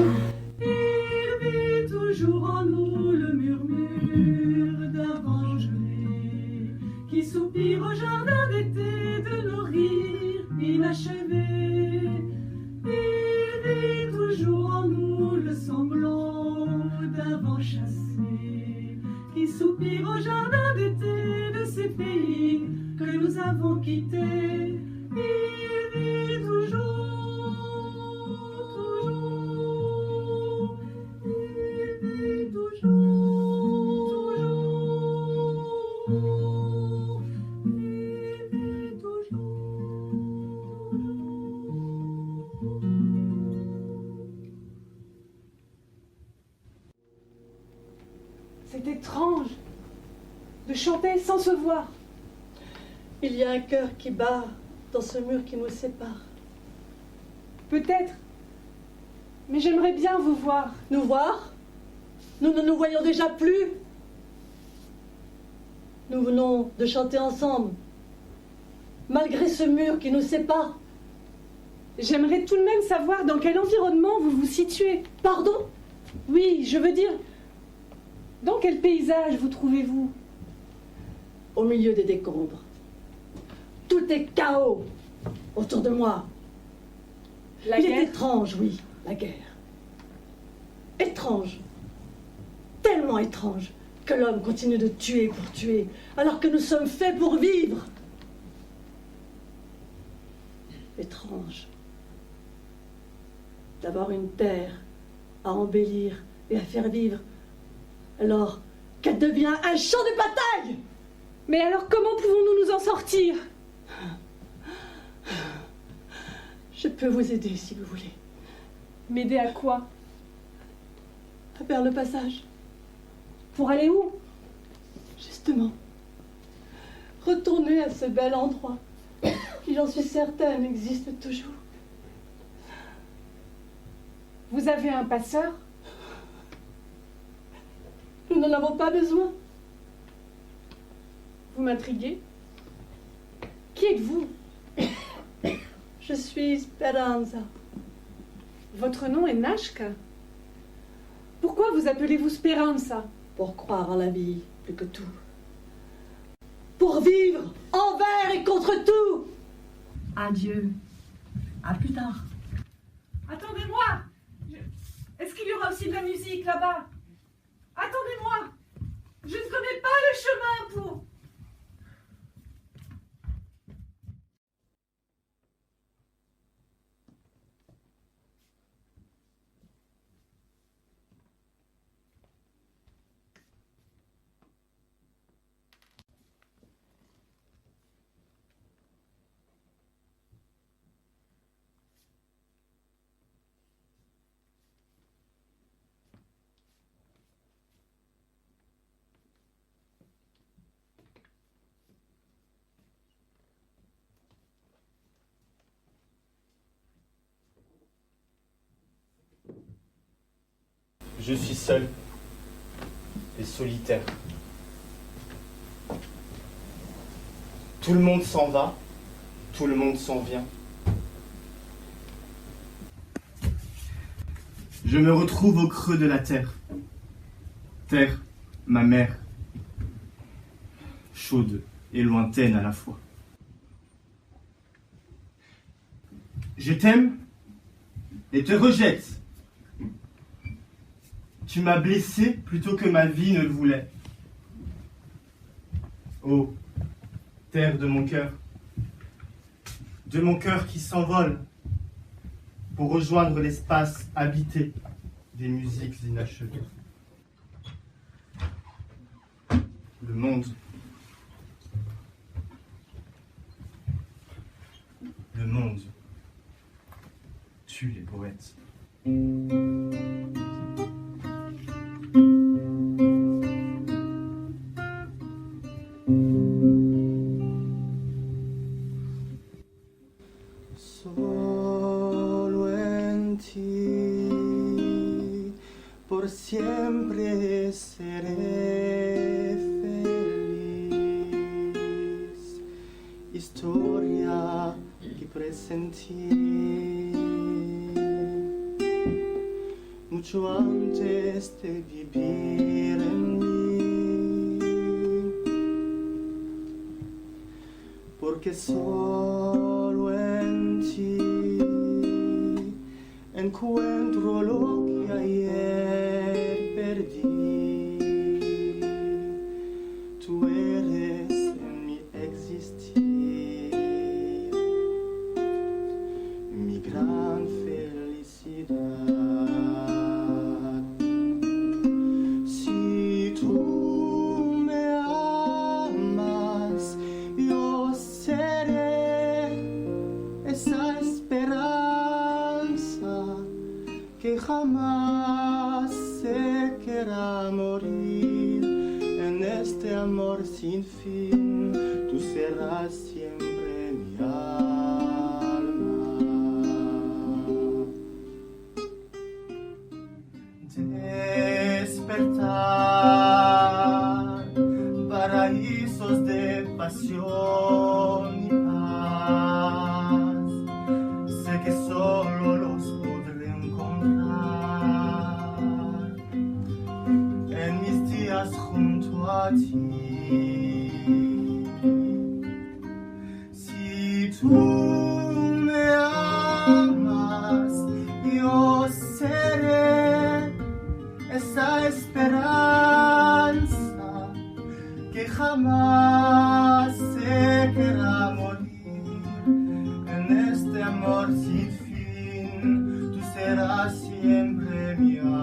[SPEAKER 8] Il vit toujours en nous le murmure d'un vent gelé qui soupire au jardin d'été de nos rires inachevés. Il vit toujours en nous le semblant d'un vent chassé qui soupire au jardin d'été de ces pays que nous avons quittés. Il vit toujours. C'est étrange de chanter sans se voir.
[SPEAKER 2] Il y a un cœur qui bat dans ce mur qui nous sépare.
[SPEAKER 8] Peut-être, mais j'aimerais bien vous voir.
[SPEAKER 2] Nous voir? Nous ne nous voyons déjà plus. Nous venons de chanter ensemble, malgré ce mur qui nous sépare.
[SPEAKER 8] J'aimerais tout de même savoir dans quel environnement vous vous situez.
[SPEAKER 2] Pardon?
[SPEAKER 8] Oui, je veux dire, dans quel paysage vous trouvez-vous?
[SPEAKER 2] Au milieu des décombres. Tout est chaos autour de moi.
[SPEAKER 8] La
[SPEAKER 2] Il
[SPEAKER 8] guerre?
[SPEAKER 2] est étrange, oui, la guerre. Étrange. Tellement étrange que l'homme continue de tuer pour tuer, alors que nous sommes faits pour vivre. Étrange. D'avoir une terre à embellir et à faire vivre, alors qu'elle devient un champ de bataille.
[SPEAKER 8] Mais alors comment pouvons-nous nous en sortir?
[SPEAKER 2] Je peux vous aider si vous voulez.
[SPEAKER 8] M'aider à quoi?
[SPEAKER 2] À faire le passage.
[SPEAKER 8] Pour aller où?
[SPEAKER 2] Justement. Retourner à ce bel endroit qui, j'en suis certaine, existe toujours.
[SPEAKER 8] Vous avez un passeur?
[SPEAKER 2] Nous n'en avons pas besoin.
[SPEAKER 8] Vous m'intriguez. Qui êtes-vous?
[SPEAKER 2] Je suis Speranza.
[SPEAKER 8] Votre nom est Nashka. Pourquoi vous appelez-vous Speranza?
[SPEAKER 2] Pour croire en la vie plus que tout. Pour vivre envers et contre tout.
[SPEAKER 3] Adieu. À plus tard.
[SPEAKER 8] Attendez-moi! Est-ce qu'il y aura aussi de la musique là-bas? Attendez-moi! Je ne connais pas le chemin pour...
[SPEAKER 9] Je suis seul et solitaire. Tout le monde s'en va, tout le monde s'en vient. Je me retrouve au creux de la terre. Terre, ma mère, chaude et lointaine à la fois. Je t'aime et te rejette. Tu m'as blessé plutôt que ma vie ne le voulait. Oh, terre de mon cœur qui s'envole pour rejoindre l'espace habité des musiques inachevées. Le monde. Le monde tue les poètes.
[SPEAKER 14] Solo en ti, por siempre seré feliz. sentir mucho antes de vivir en mí, porque solo en ti encuentro lo que ayer perdí. Tú eres en mi existir mi gran felicidad. Si tú me amas, yo seré esa esperanza que jamás se querrá morir. En este amor sin fin, tú serás siempre mi alma. Despertar, paraísos de pasión y paz, sé que solo los podré encontrar en mis días junto a ti. Si tú me amas, yo seré esa esperanza que jamás se querrá morir. En este amor sin fin, tú serás siempre mi alma.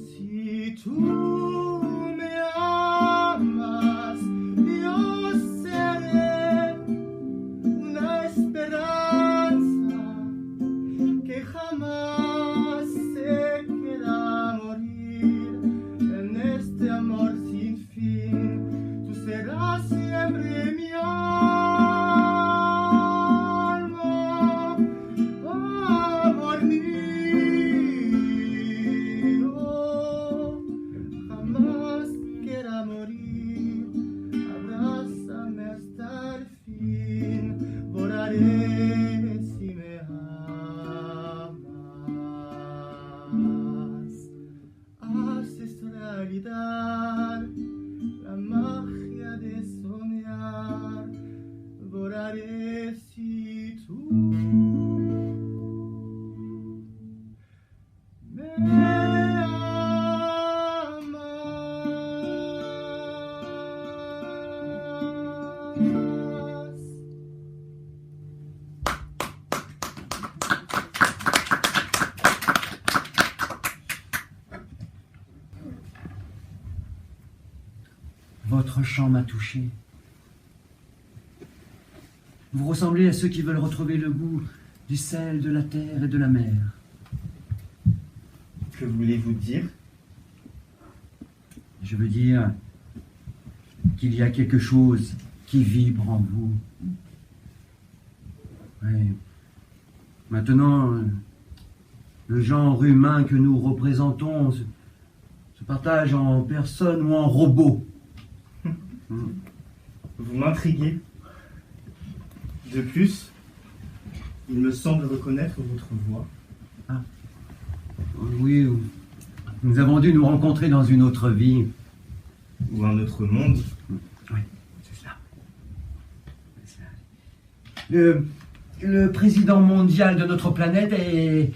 [SPEAKER 14] Si tú me amas, yo seré una esperanza que jamás se querrá morir. En este amor sin fin, tú serás siempre mi alma, amor mío. Jamás quiera morir, abrázame hasta el fin, oraré si me amas. Haces realidad la magia de soñar, oraré si tú me amas.
[SPEAKER 12] Votre chant m'a touché. Vous ressemblez à ceux qui veulent retrouver le goût du sel, de la terre et de la mer.
[SPEAKER 9] Que voulez-vous dire?
[SPEAKER 12] Je veux dire qu'il y a quelque chose qui vibre en vous. Oui. Maintenant, le genre humain que nous représentons se partage en personne ou en robot.
[SPEAKER 9] Vous m'intriguez. De plus, il me semble reconnaître votre voix.
[SPEAKER 12] Ah. Oui, nous avons dû nous rencontrer dans une autre vie.
[SPEAKER 9] Ou un autre monde.
[SPEAKER 12] Oui, c'est cela. Le président mondial de notre planète est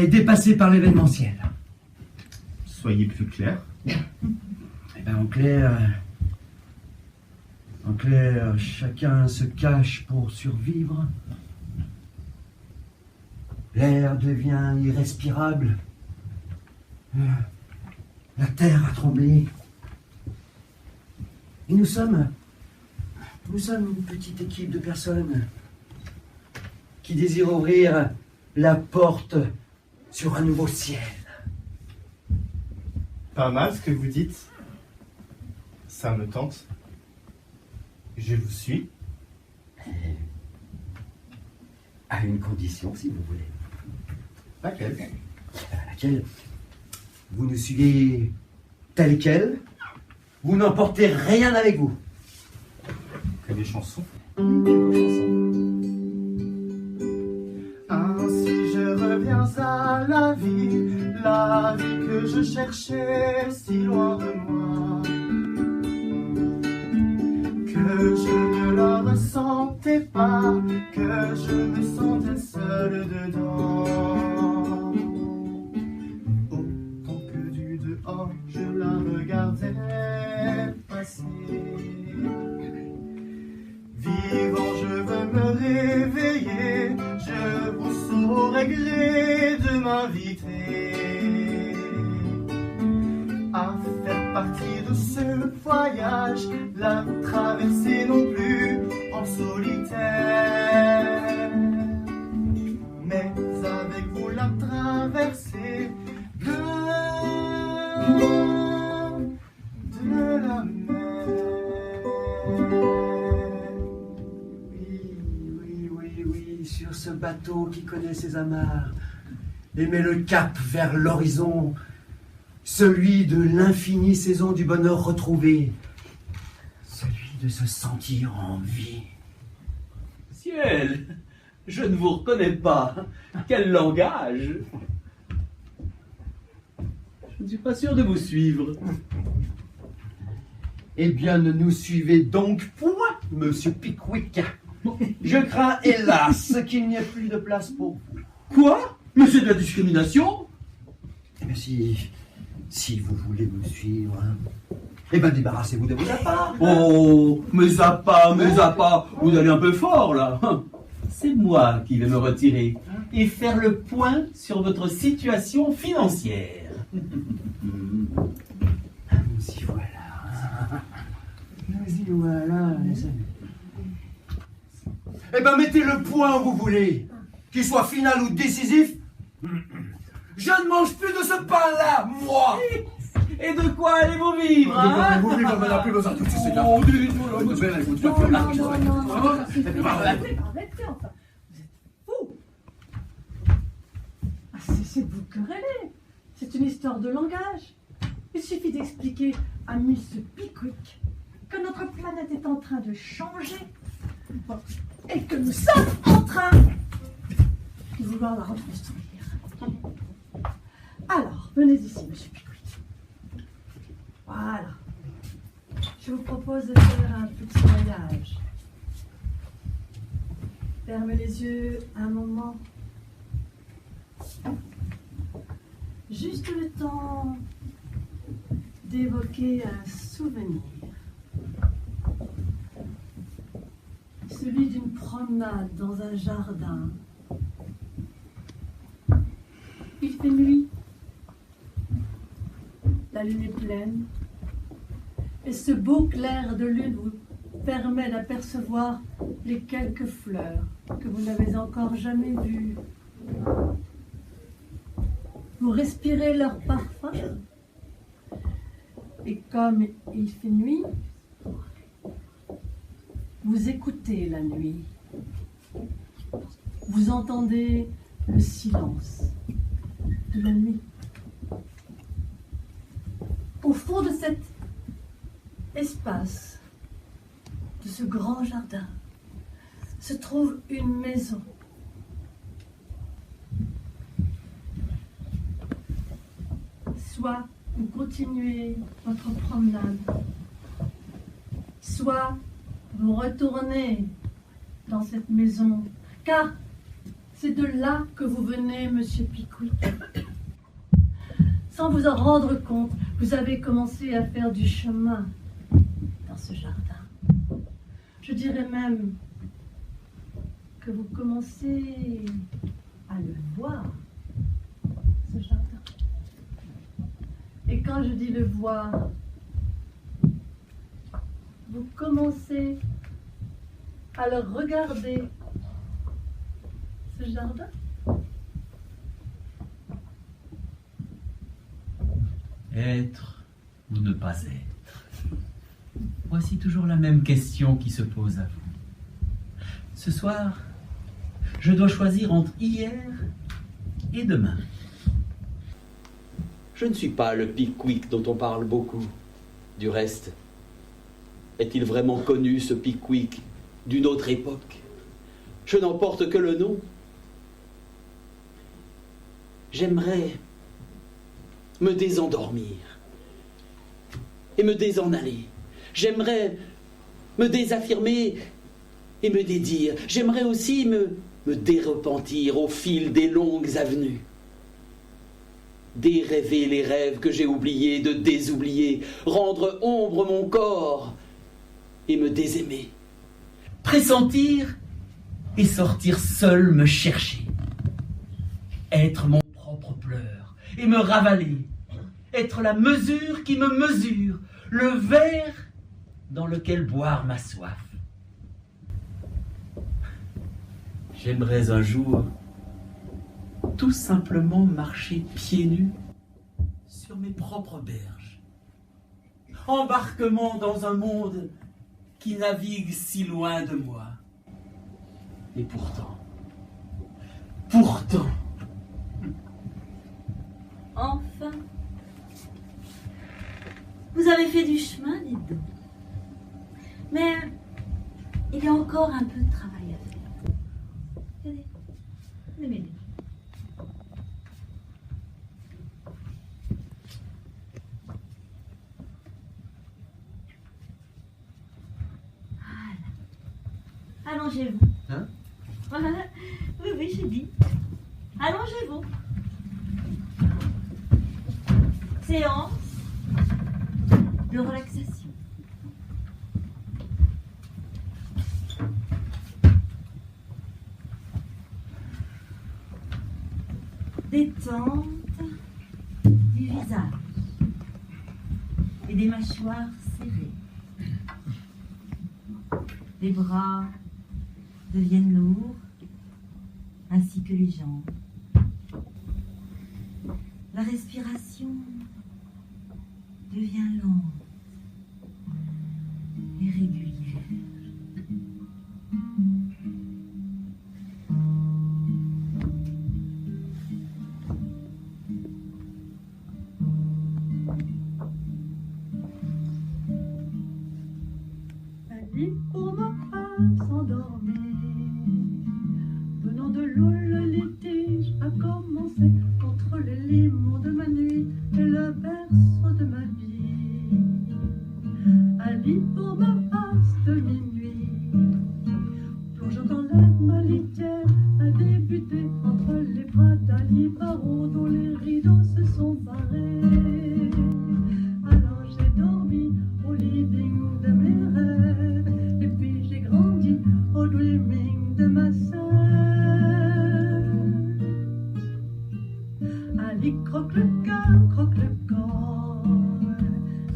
[SPEAKER 12] dépassé par l'événementiel.
[SPEAKER 9] Soyez plus clair.
[SPEAKER 12] Eh bien, en clair, chacun se cache pour survivre. L'air devient irrespirable. La terre a tremblé. Et nous sommes une petite équipe de personnes qui désirent ouvrir la porte sur un nouveau ciel.
[SPEAKER 9] Pas mal ce que vous dites. Ça me tente. Je vous suis.
[SPEAKER 15] À une condition, si vous voulez. Laquelle? Laquelle? Vous nous suivez tel quel. Vous n'emportez rien avec vous.
[SPEAKER 9] Que des chansons.
[SPEAKER 14] Ainsi je reviens à la vie que je cherchais si loin de moi, que je ne la ressentais pas, que je me sentais seul dedans. Autant que du dehors, je la regardais passer. Vivant, je veux me réveiller, je vous saurais gré de m'inviter à faire partie de ce voyage, la traverser non plus en solitaire, mais avec vous la traverser de la mer.
[SPEAKER 15] Oui, sur ce bateau qui connaît ses amarres et met le cap vers l'horizon, celui de l'infinie saison du bonheur retrouvé, celui de se sentir en vie.
[SPEAKER 7] Ciel, je ne vous reconnais pas. Quel langage! Je ne suis pas sûr de vous suivre.
[SPEAKER 15] Eh bien, ne nous suivez donc point, monsieur Pickwick. Je crains, hélas, qu'il n'y ait plus de place pour vous.
[SPEAKER 7] Quoi? Mais c'est de la discrimination?
[SPEAKER 15] Eh bien, si vous voulez me suivre, eh bien, débarrassez-vous de vos appâts.
[SPEAKER 7] Oh, mes appâts, vous allez un peu fort, là. C'est moi qui vais me retirer et faire le point sur votre situation financière.
[SPEAKER 15] Nous y voilà. Nous y voilà, les amis. Eh bien, mettez le point où vous voulez, qu'il soit final ou décisif. Je ne mange plus de ce pain-là, moi.
[SPEAKER 7] Et de quoi allez-vous vivre, hein?
[SPEAKER 15] Vous vivre, on n'a plus besoin de tous ces gars.
[SPEAKER 8] Arrêtez, enfin. Vous êtes fous. Cessez de vous quereller. C'est une histoire de langage. Il suffit d'expliquer à M. Pickwick que notre planète est en train de changer et que nous sommes en train de vouloir la reconstruire. Alors, venez ici, M. Pickwick. Voilà. Je vous propose de faire un petit voyage. Fermez les yeux un moment. Juste le temps d'évoquer un souvenir. Celui d'une promenade dans un jardin. Il fait nuit. La lune est pleine. Et ce beau clair de lune vous permet d'apercevoir les quelques fleurs que vous n'avez encore jamais vues. Vous respirez leur parfum. Et comme il fait nuit, vous écoutez la nuit. Vous entendez le silence de la nuit. Au fond de cet espace, de ce grand jardin, se trouve une maison. Soit vous continuez votre promenade, soit vous retournez dans cette maison, car c'est de là que vous venez, Monsieur Pickwick. Sans vous en rendre compte, vous avez commencé à faire du chemin dans ce jardin. Je dirais même que vous commencez à le voir, ce jardin. Et quand je dis le voir, vous commencez à le regarder, ce jardin.
[SPEAKER 7] Être ou ne pas être? Voici toujours la même question qui se pose à vous. Ce soir, Je dois choisir entre hier et demain.
[SPEAKER 16] Je ne suis pas le Pickwick dont on parle beaucoup. Du reste, est-il vraiment connu, ce Pickwick, d'une autre époque? Je n'en porte que le nom. J'aimerais me désendormir et me désen aller. J'aimerais me désaffirmer et me dédire. J'aimerais aussi me dérepentir au fil des longues avenues. Dérêver les rêves que j'ai oubliés de désoublier, rendre ombre mon corps et me désaimer.
[SPEAKER 7] Pressentir et sortir seul me chercher. Être mon propre pleur et me ravaler. Être la mesure qui me mesure, le verre dans lequel boire ma soif. J'aimerais un jour tout simplement marcher pieds nus sur mes propres berges. Embarquement dans un monde qui navigue si loin de moi. Et pourtant,
[SPEAKER 2] Enfin, vous avez fait du chemin, dites donc. Mais il y a encore un peu de travail à faire. Regardez, venez m'aider. Voilà. Allongez-vous.
[SPEAKER 7] Hein?
[SPEAKER 2] Voilà. Oui, j'ai dit. Allongez-vous. Séance de relaxation. Détente du visage et des mâchoires serrées. Les bras deviennent lourds, ainsi que les jambes. La respiration devient lente et régulière.
[SPEAKER 8] La vie pour ma femme s'endormir. Venant de l'eau, le litige a commencé entre les limons de ma nuit et le berceau de ma vie. Un lit pour ma face de minuit, plongeant dans l'air, ma litière a débuté entre les bras d'Ali Barreau dont les rideaux se sont barrés. Alors j'ai dormi au living de mes rêves, et puis j'ai grandi au dreaming de ma sœur. Ali croque le cœur, croque le corps.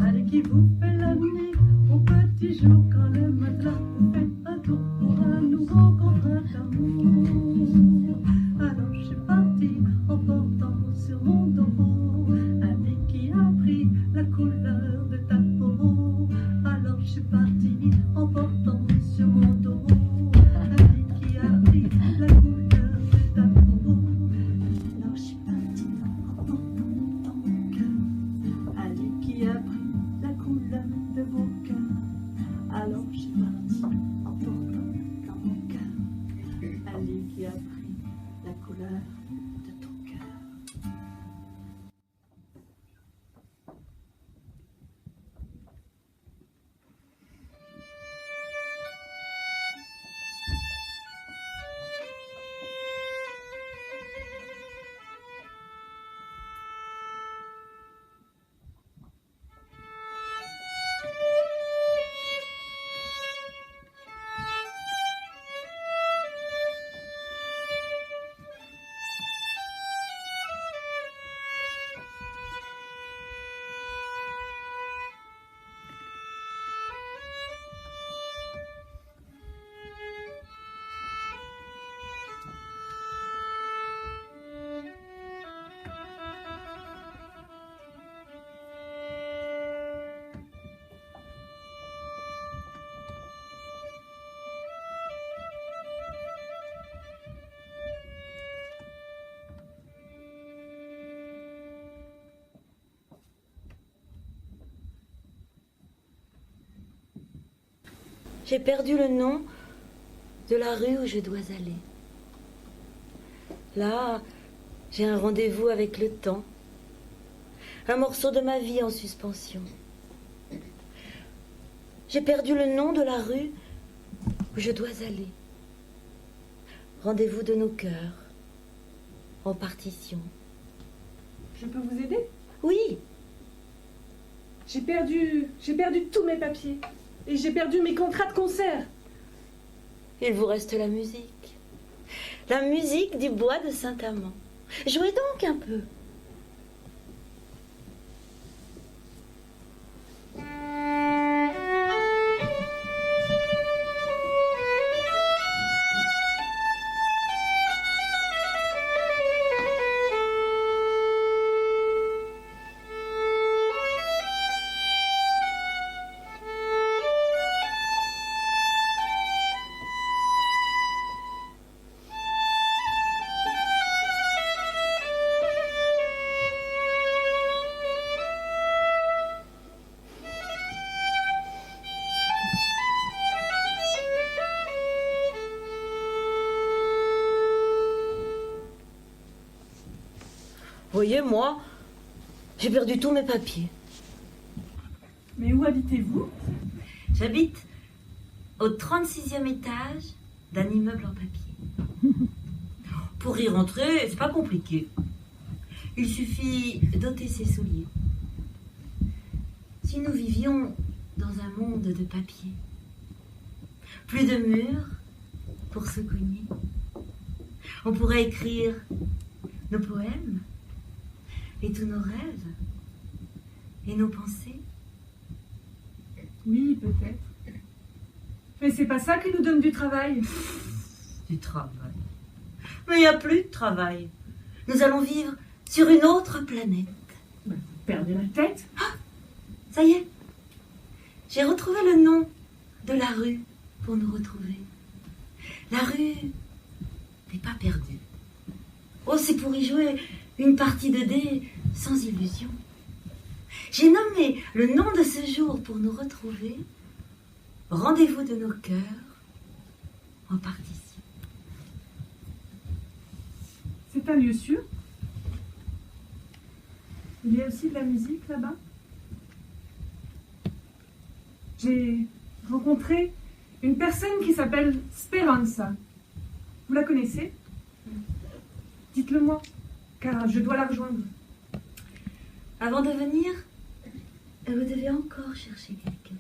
[SPEAKER 8] Ali qui vous fait la nuit au petit jour quand le matelas vous fait un tour pour un nouveau contrat d'amour. Alors je suis partie en portant sur mon dos Ali qui a pris la couleur de ta peau. Alors je suis partie en portant sur mon dos Ali qui a pris la couleur de ta peau. Alors je suis partie en portant dans mon cœur Ali qui a pris la couleur de vos cœurs. Alors je suis partie en portant dans mon cœur Ali qui a pris la couleur de ton cœur.
[SPEAKER 11] J'ai perdu le nom de la rue où je dois aller. Là, j'ai un rendez-vous avec le temps. Un morceau de ma vie en suspension. J'ai perdu le nom de la rue où je dois aller. Rendez-vous de nos cœurs, en partition.
[SPEAKER 10] Je peux vous aider?
[SPEAKER 11] Oui.
[SPEAKER 10] J'ai perdu tous mes papiers. Et j'ai perdu mes contrats de concert.
[SPEAKER 11] Il vous reste la musique. La musique du bois de Saint-Amand. Jouez donc un peu. Voyez, moi, j'ai perdu tous mes papiers.
[SPEAKER 10] Mais où habitez-vous?
[SPEAKER 2] J'habite au 36e étage d'un immeuble en papier. Pour y rentrer, c'est pas compliqué. Il suffit d'ôter ses souliers. Si nous vivions dans un monde de papier, plus de murs pour se cogner, on pourrait écrire nos poèmes et tous nos rêves et nos pensées.
[SPEAKER 10] Oui, peut-être. Mais c'est pas ça qui nous donne du travail.
[SPEAKER 2] Du travail. Mais il n'y a plus de travail. Nous allons vivre sur une autre planète.
[SPEAKER 10] Vous perdez la tête?
[SPEAKER 2] Ah, ça y est. J'ai retrouvé le nom de la rue pour nous retrouver. La rue n'est pas perdue. Oh, c'est pour y jouer une partie de dés sans illusion. J'ai nommé le nom de ce jour pour nous retrouver. Rendez-vous de nos cœurs en partition.
[SPEAKER 10] C'est un lieu sûr? Il y a aussi de la musique là-bas? J'ai rencontré une personne qui s'appelle Speranza. Vous la connaissez? Dites-le moi, car je dois la rejoindre.
[SPEAKER 2] Avant de venir, vous devez encore chercher quelqu'un.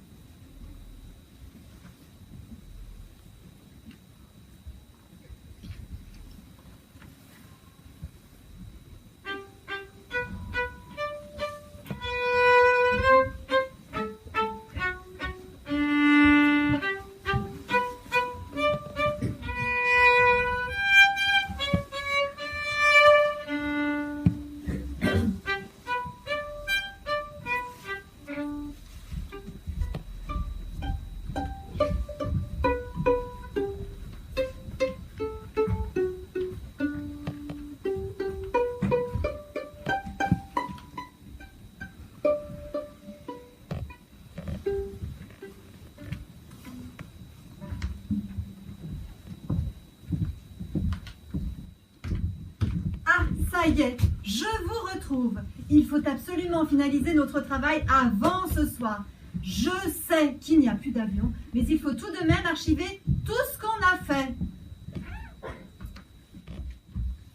[SPEAKER 17] Ça y est, je vous retrouve. Il faut absolument finaliser notre travail avant ce soir. Je sais qu'il n'y a plus d'avion, mais il faut tout de même archiver tout ce qu'on a fait.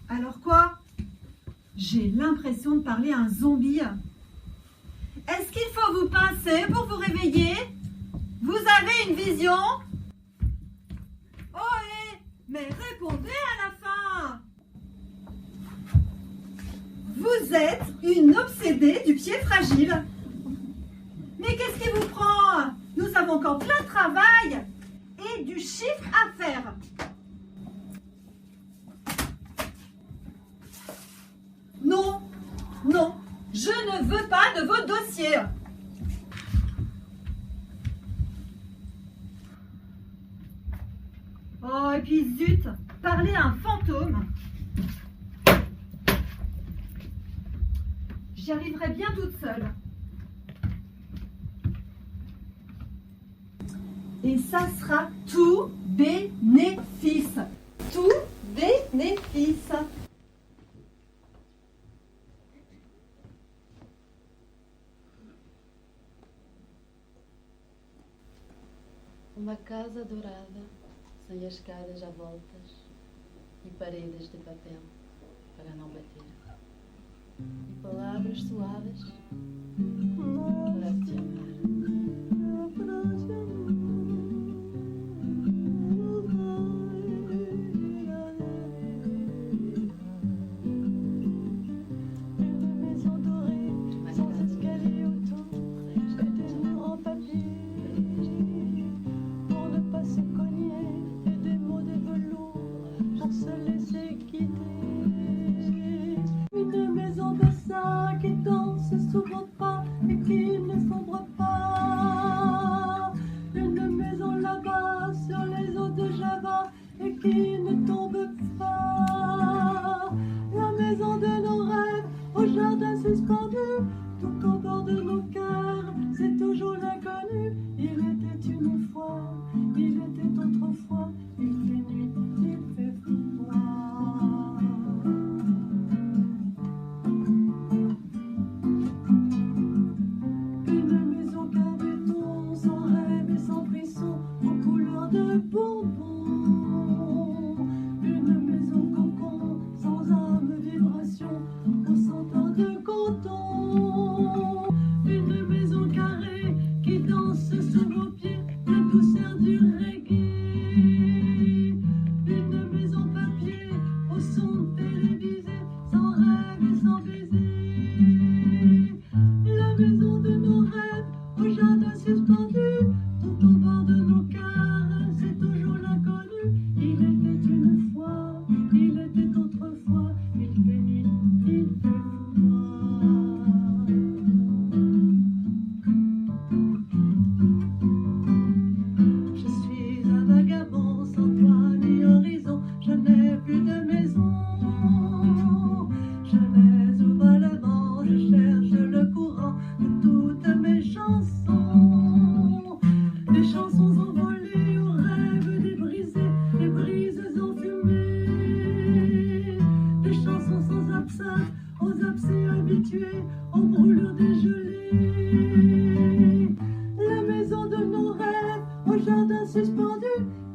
[SPEAKER 17] Alors quoi? J'ai l'impression de parler à un zombie. Est-ce qu'il faut vous pincer pour vous réveiller? Vous avez une vision? Oh, mais répondez à la fin! Vous êtes une obsédée du pied fragile. Mais qu'est-ce qui vous prend? Nous avons encore plein de travail et du chiffre à faire. Non, non, je ne veux pas de vos dossiers. Oh, et puis zut, parler à un fantôme. J'y arriverai bien toute seule. Et ça sera tout bénéfice. Tout bénéfice.
[SPEAKER 5] Uma casa dourada, sem as escadas à voltas e paredes de papel para não bater. E palavras suaves para te amar.
[SPEAKER 8] Une maison de ça qui danse sous vos pas et qui ne sombre pas. Une maison là-bas sur les eaux de Java et qui ne tombe pas. La maison de nos rêves au jardin suspendu, tout au bord de nos cœurs, c'est toujours l'inconnu. Il était une fois, il était autrefois, il fait nuit, il fait froid. Une maison qu'un béton, sans rêve et sans frisson, aux couleurs de bonbons. Une maison cocon, sans âme, vibration, au sentant de coton. Une maison carrée qui danse sous vos pieds, la douceur du reggae. Une maison papier, au son télévisé, sans rêve et sans baiser. La maison de nos rêves, au jardin suspendu, tout au bord de nos cœurs, c'est toujours l'inconnu. Il était une fois, il était autrefois, il fait nuit, il fait froid. Je suis un vagabond sans toit ni horizon, je n'ai plus de maison. Je vais où va le vent, je cherche le courant de toutes mes chansons. Des chansons envolées aux rêves débrisés, des brises enfumées. Des chansons sans absinthe, aux abcès habitués, aux brûlures dégelées. La maison de nos rêves, au jardin suspendu,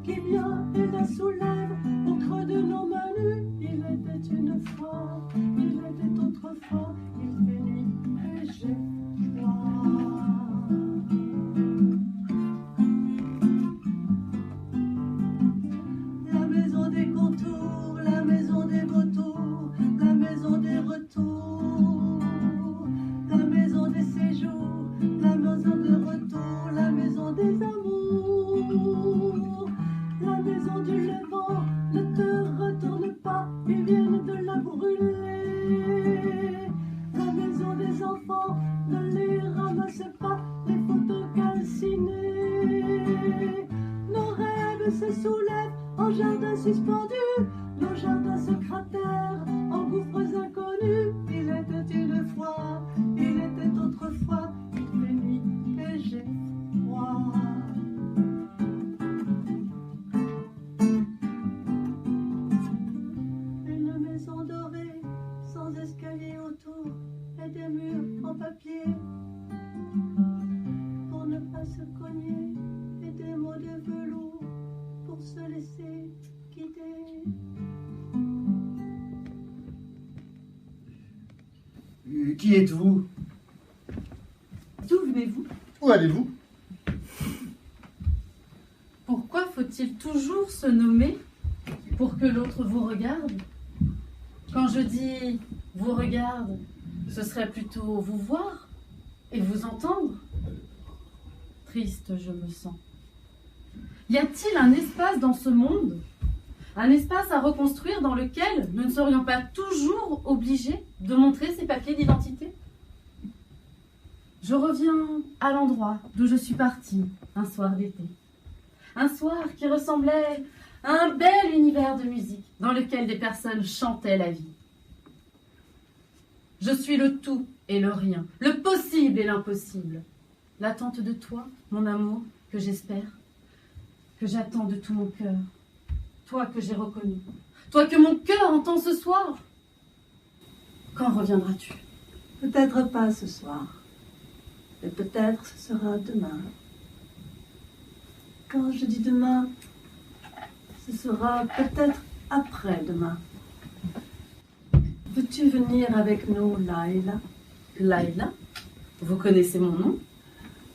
[SPEAKER 8] qui vient et la soulève au creux de nos mains nues. Il était une fois, il était autrefois, il fait nuit et j'ai froid. La maison des contours, la maison des vautours, la maison des retours, la maison des séjours, la maison de retour, la maison des amours, la maison du levant, ne te retourne pas, ils viennent de la brûler. La maison des enfants, ne les ramasse pas, les photos calcinées. Nos rêves se soulèvent en jardin suspendu, nos jardins se cratèrent en gouffres inconnus. Il était une fois, il était autrefois, il fait nuit et j'ai froid. Une maison dorée, sans escalier autour, et des murs en papier, pour ne pas se cogner, et des mots de velours, pour se laisser guider.
[SPEAKER 15] Qui êtes-vous?
[SPEAKER 3] D'où venez-vous?
[SPEAKER 15] Où allez-vous?
[SPEAKER 3] Pourquoi faut-il toujours se nommer pour que l'autre vous regarde? Quand je dis vous regarde, ce serait plutôt vous voir et vous entendre. Triste je me sens. Y a-t-il un espace dans ce monde, un espace à reconstruire dans lequel nous ne serions pas toujours obligés de montrer ces papiers d'identité? Je reviens à l'endroit d'où je suis partie un soir d'été. Un soir qui ressemblait à un bel univers de musique dans lequel des personnes chantaient la vie. Je suis le tout et le rien, le possible et l'impossible. L'attente de toi, mon amour, que j'espère. que j'attends de tout mon cœur. Toi que j'ai reconnu. Toi que mon cœur entend ce soir. Quand reviendras-tu?
[SPEAKER 8] Peut-être pas ce soir, mais peut-être ce sera demain. Quand je dis demain, ce sera peut-être après-demain. Veux-tu venir avec nous, Laïla?
[SPEAKER 3] Laïla? Vous connaissez mon nom?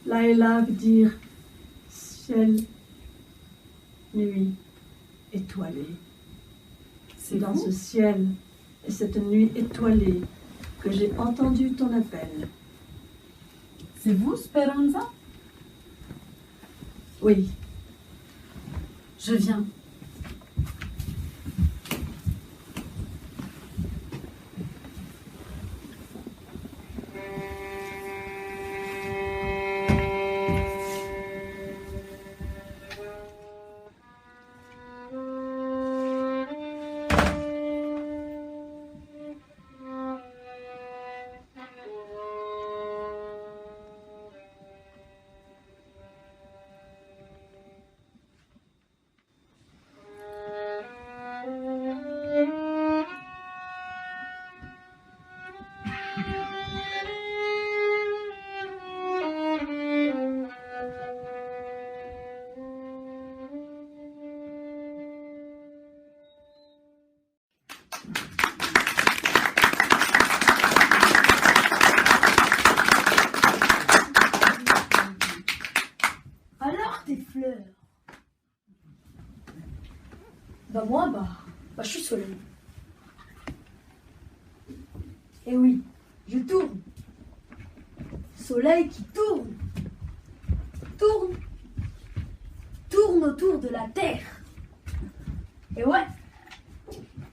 [SPEAKER 8] Laïla veut dire ciel, nuit, étoilée. C'est dans ce ciel et cette nuit étoilée que j'ai entendu ton appel.
[SPEAKER 3] C'est vous, Speranza?
[SPEAKER 8] Oui.
[SPEAKER 3] Je viens.
[SPEAKER 1] Alors tes fleurs? Bah moi, je suis soleil. Et oui, je tourne. Soleil qui tourne. Tourne autour de la Terre. Et ouais,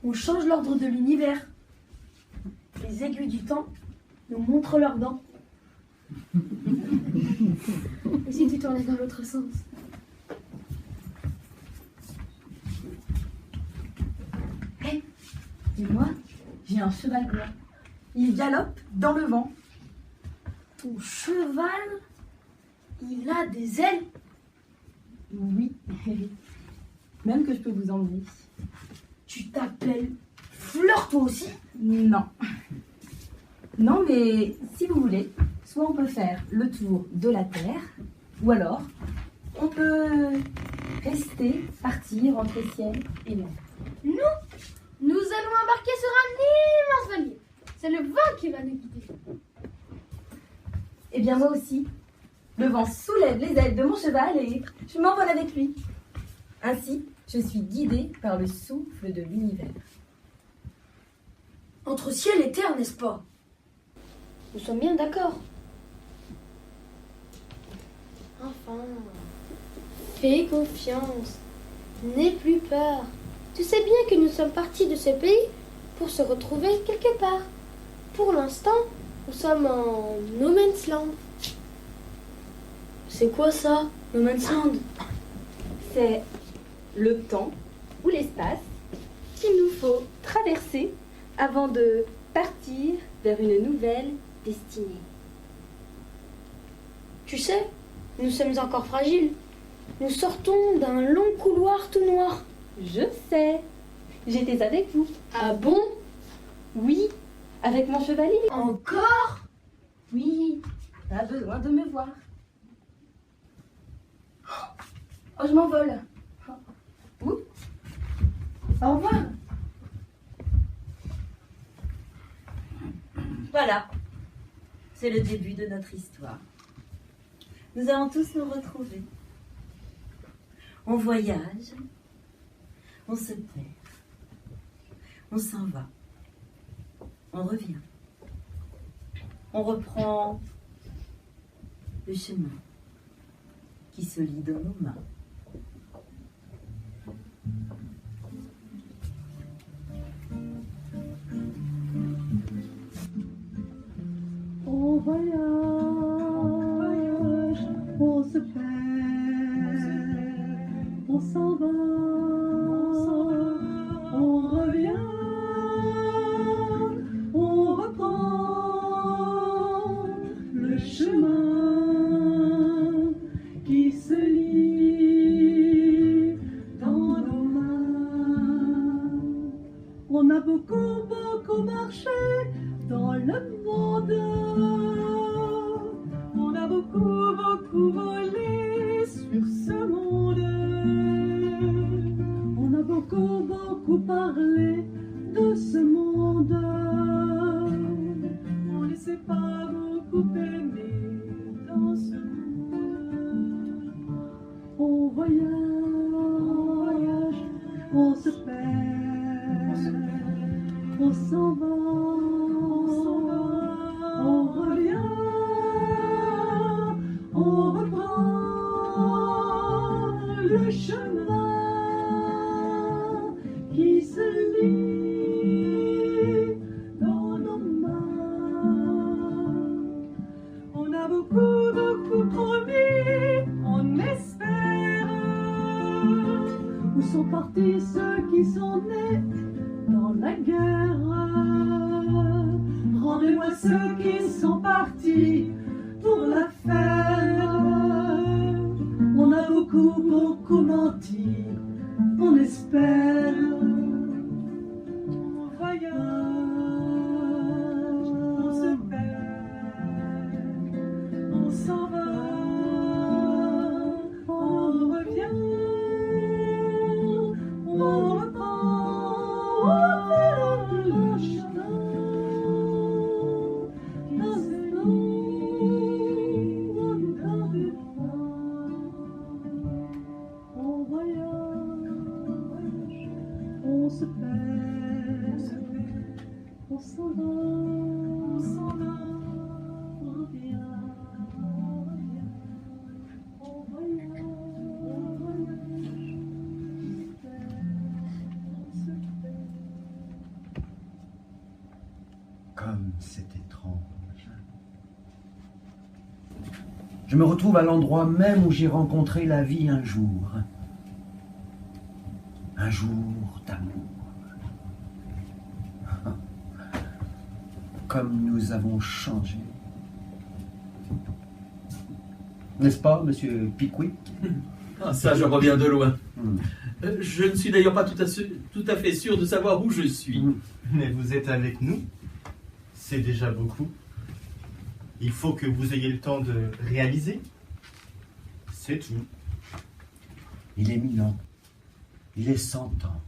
[SPEAKER 1] on change l'ordre de l'univers. Les aiguilles du temps nous montrent leurs dents. Et si tu tournais dans l'autre sens? Hé, dis-moi, j'ai un cheval blanc. Il galope dans le vent. Ton cheval, il a des ailes?
[SPEAKER 11] Oui, même que je peux vous emmener.
[SPEAKER 1] Tu t'appelles Fleur toi aussi?
[SPEAKER 11] Non. Non, mais si vous voulez, soit on peut faire le tour de la Terre, ou alors on peut rester, partir entre ciel et mer.
[SPEAKER 1] Nous allons embarquer sur un immense voilier. C'est le vent qui va nous guider.
[SPEAKER 11] Eh bien moi aussi. Le vent soulève les ailes de mon cheval et je m'envole avec lui. Ainsi, je suis guidée par le souffle de l'univers.
[SPEAKER 1] Entre ciel et terre, n'est-ce pas? Nous sommes bien d'accord.
[SPEAKER 18] Enfin, fais confiance, n'aie plus peur. Tu sais bien que nous sommes partis de ce pays pour se retrouver quelque part. Pour l'instant, nous sommes en No Man's Land.
[SPEAKER 1] C'est quoi ça, No Man's Land?
[SPEAKER 11] C'est le temps ou l'espace qu'il nous faut traverser avant de partir vers une nouvelle destinée.
[SPEAKER 18] Tu sais, nous sommes encore fragiles. Nous sortons d'un long couloir tout noir.
[SPEAKER 11] Je sais. J'étais avec vous.
[SPEAKER 18] Ah bon?
[SPEAKER 11] Oui, avec mon chevalier.
[SPEAKER 1] Encore?
[SPEAKER 11] Oui, pas besoin de me voir. Oh, je m'envole. Ouh. Au revoir. Voilà, c'est le début de notre histoire. Nous allons tous nous retrouver. On voyage, on se perd, on s'en va, on revient, on reprend le chemin qui se lie dans nos mains.
[SPEAKER 8] On voyage, on se perd, on s'en va, on revient, on reprend le chemin qui se lie marcher dans le monde. On a beaucoup, beaucoup volé sur ce monde. On a beaucoup, beaucoup parlé de ce monde. On ne s'est pas beaucoup aimé dans ce monde. On voyage, on se perd, on s'en va, on revient, on reprend le chemin qui se lie dans nos mains. On a beaucoup, beaucoup promis, on espère. Où sont partis ceux qui sont nés dans la guerre? Rendez-moi ceux qui sont partis pour la faire. On a beaucoup, beaucoup menti, on espère. On voyage, on se perd, on s'en va, on revient, on reprend le chemin. On voyage, on se perd, on s'en va, on revient, on voyage, on se perd.
[SPEAKER 15] Comme c'est étrange. Je me retrouve à l'endroit même où j'ai rencontré la vie un jour. Un jour d'amour. Comme nous avons changé. N'est-ce pas, monsieur Pickwick?
[SPEAKER 16] Ah, ça, je reviens de loin. Je ne suis d'ailleurs pas tout à fait sûr de savoir où je suis.
[SPEAKER 9] Mais vous êtes avec nous. C'est déjà beaucoup. Il faut que vous ayez le temps de réaliser. C'est tout.
[SPEAKER 15] Il est 1000 ans. Il est 100 ans.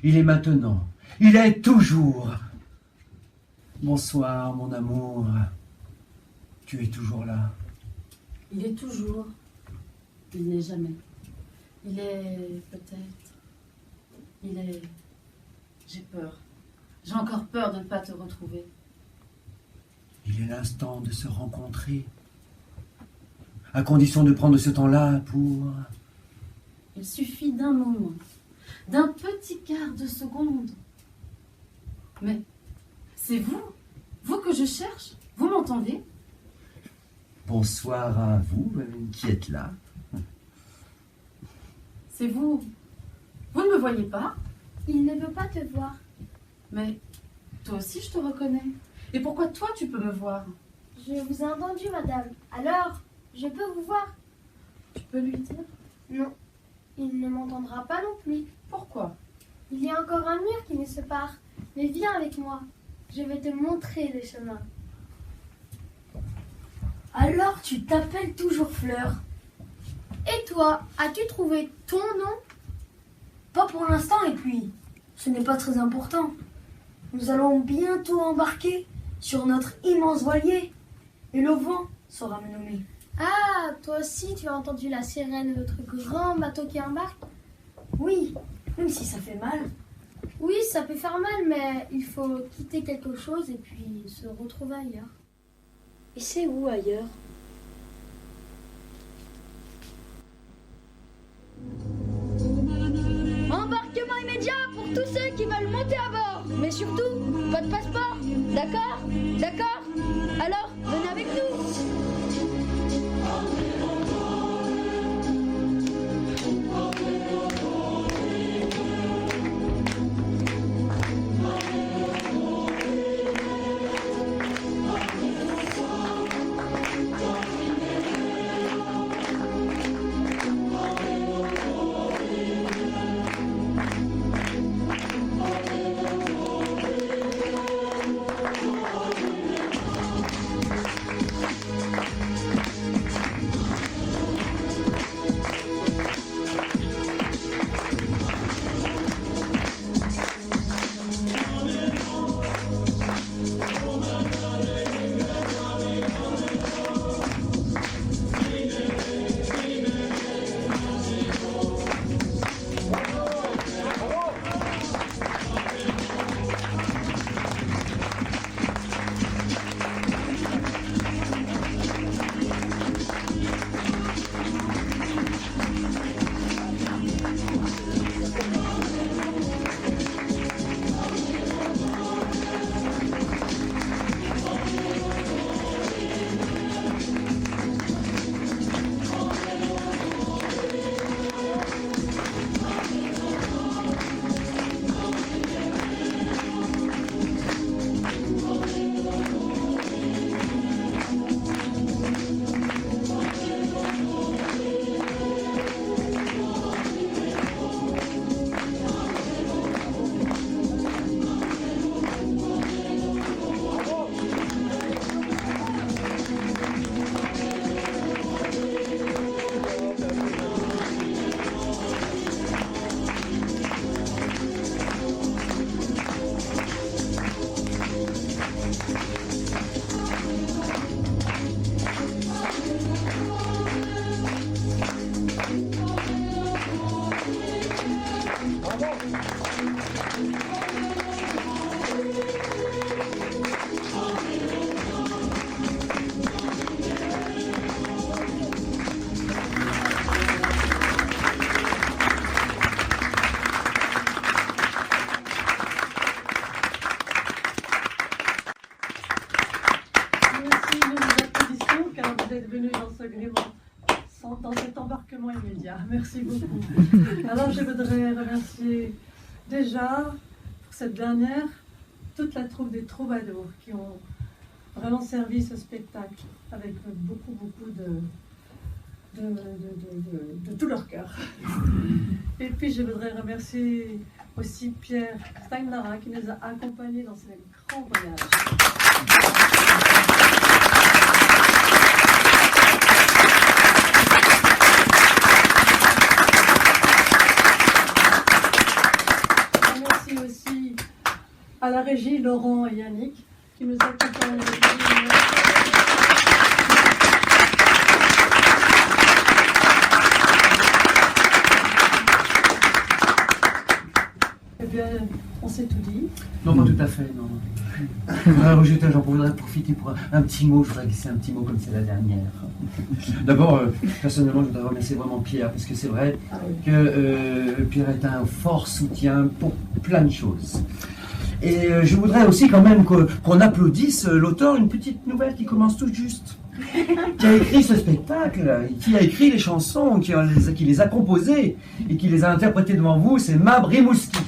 [SPEAKER 15] Il est maintenant. Il est toujours. Bonsoir, mon amour. Tu es toujours là.
[SPEAKER 3] Il est toujours. Il n'est jamais. Il est peut-être. Il est. J'ai peur. J'ai encore peur de ne pas te retrouver.
[SPEAKER 15] Il est l'instant de se rencontrer. À condition de prendre ce temps-là pour...
[SPEAKER 3] Il suffit d'un moment. D'un petit quart de seconde. Mais c'est vous. Vous que je cherche. Vous m'entendez?
[SPEAKER 15] Bonsoir à vous qui êtes là.
[SPEAKER 3] C'est vous. Vous ne me voyez pas?
[SPEAKER 18] Il ne veut pas te voir.
[SPEAKER 3] Mais toi aussi je te reconnais. Et pourquoi toi tu peux me voir?
[SPEAKER 18] Je vous ai entendu, madame. Alors, je peux vous voir.
[SPEAKER 3] Tu peux lui dire?
[SPEAKER 18] Non, il ne m'entendra pas non plus.
[SPEAKER 3] Pourquoi?
[SPEAKER 18] Il y a encore un mur qui nous sépare. Mais viens avec moi. Je vais te montrer le chemin.
[SPEAKER 1] Alors tu t'appelles toujours Fleur?
[SPEAKER 18] Et toi, as-tu trouvé ton nom?
[SPEAKER 1] Pas pour l'instant, et puis, ce n'est pas très important. Nous allons bientôt embarquer sur notre immense voilier, et le vent saura me nommer.
[SPEAKER 18] Ah, toi aussi tu as entendu la sirène de notre grand bateau qui embarque?
[SPEAKER 1] Oui, même si ça fait mal.
[SPEAKER 18] Oui, ça peut faire mal, mais il faut quitter quelque chose et puis se retrouver ailleurs.
[SPEAKER 11] Et c'est où ailleurs?
[SPEAKER 6] Embarquement immédiat pour tous ceux qui veulent monter à bord. Mais surtout, pas de passeport. D'accord? D'accord? Alors, venez avec nous.
[SPEAKER 8] Dans cet embarquement immédiat. Merci beaucoup. Alors je voudrais remercier déjà, pour cette dernière, toute la troupe des troubadours qui ont vraiment servi ce spectacle avec beaucoup de tout leur cœur. Et puis je voudrais remercier aussi Pierre Steinlara qui nous a accompagnés dans ce grand voyage. Aussi à la régie Laurent et Yannick qui nous accompagnent. Eh bien, on s'est tout dit.
[SPEAKER 15] Non, pas tout à fait, non. Alors, j'en voudrais profiter pour un petit mot, je voudrais glisser un petit mot comme c'est la dernière. D'abord, personnellement, je voudrais remercier vraiment Pierre, parce que c'est vrai que Pierre est un fort soutien pour plein de choses. Et je voudrais aussi quand même qu'on applaudisse l'auteur, une petite nouvelle qui commence tout juste, qui a écrit ce spectacle, qui a écrit les chansons, qui les a composées et qui les a interprétées devant vous, c'est Mab Rimouski.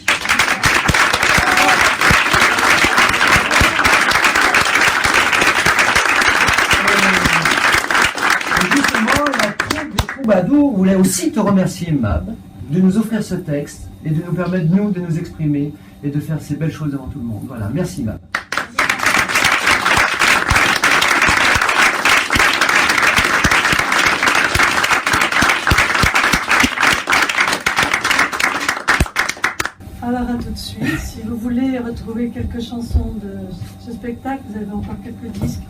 [SPEAKER 15] Troubadour voulait aussi te remercier, Mab, de nous offrir ce texte et de nous permettre, nous, de nous exprimer et de faire ces belles choses devant tout le monde. Voilà, merci, Mab.
[SPEAKER 8] Alors à tout de suite. Si vous voulez retrouver quelques chansons de ce spectacle, vous avez encore quelques disques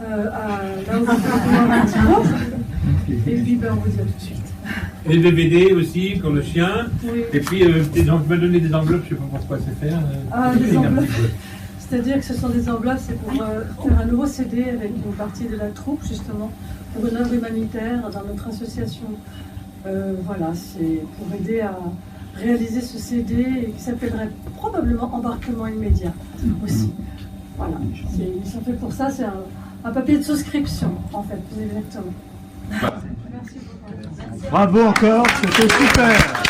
[SPEAKER 8] là où vous pouvez. Et puis on vous dit à tout de suite.
[SPEAKER 19] Et le DVD aussi, pour le chien.
[SPEAKER 8] Oui.
[SPEAKER 19] Et puis, tu m'as donné des enveloppes, je ne sais pas pourquoi c'est faire.
[SPEAKER 8] Des enveloppes. C'est-à-dire que ce sont des enveloppes, c'est pour faire un nouveau CD avec une partie de la troupe, justement, pour une œuvre humanitaire dans notre association. Voilà, c'est pour aider à réaliser ce CD qui s'appellerait probablement Embarquement immédiat aussi. Voilà, ils sont faits pour ça, c'est un papier de souscription, en fait, exactement.
[SPEAKER 19] Voilà.
[SPEAKER 8] Merci beaucoup.
[SPEAKER 14] Bravo encore, c'était super.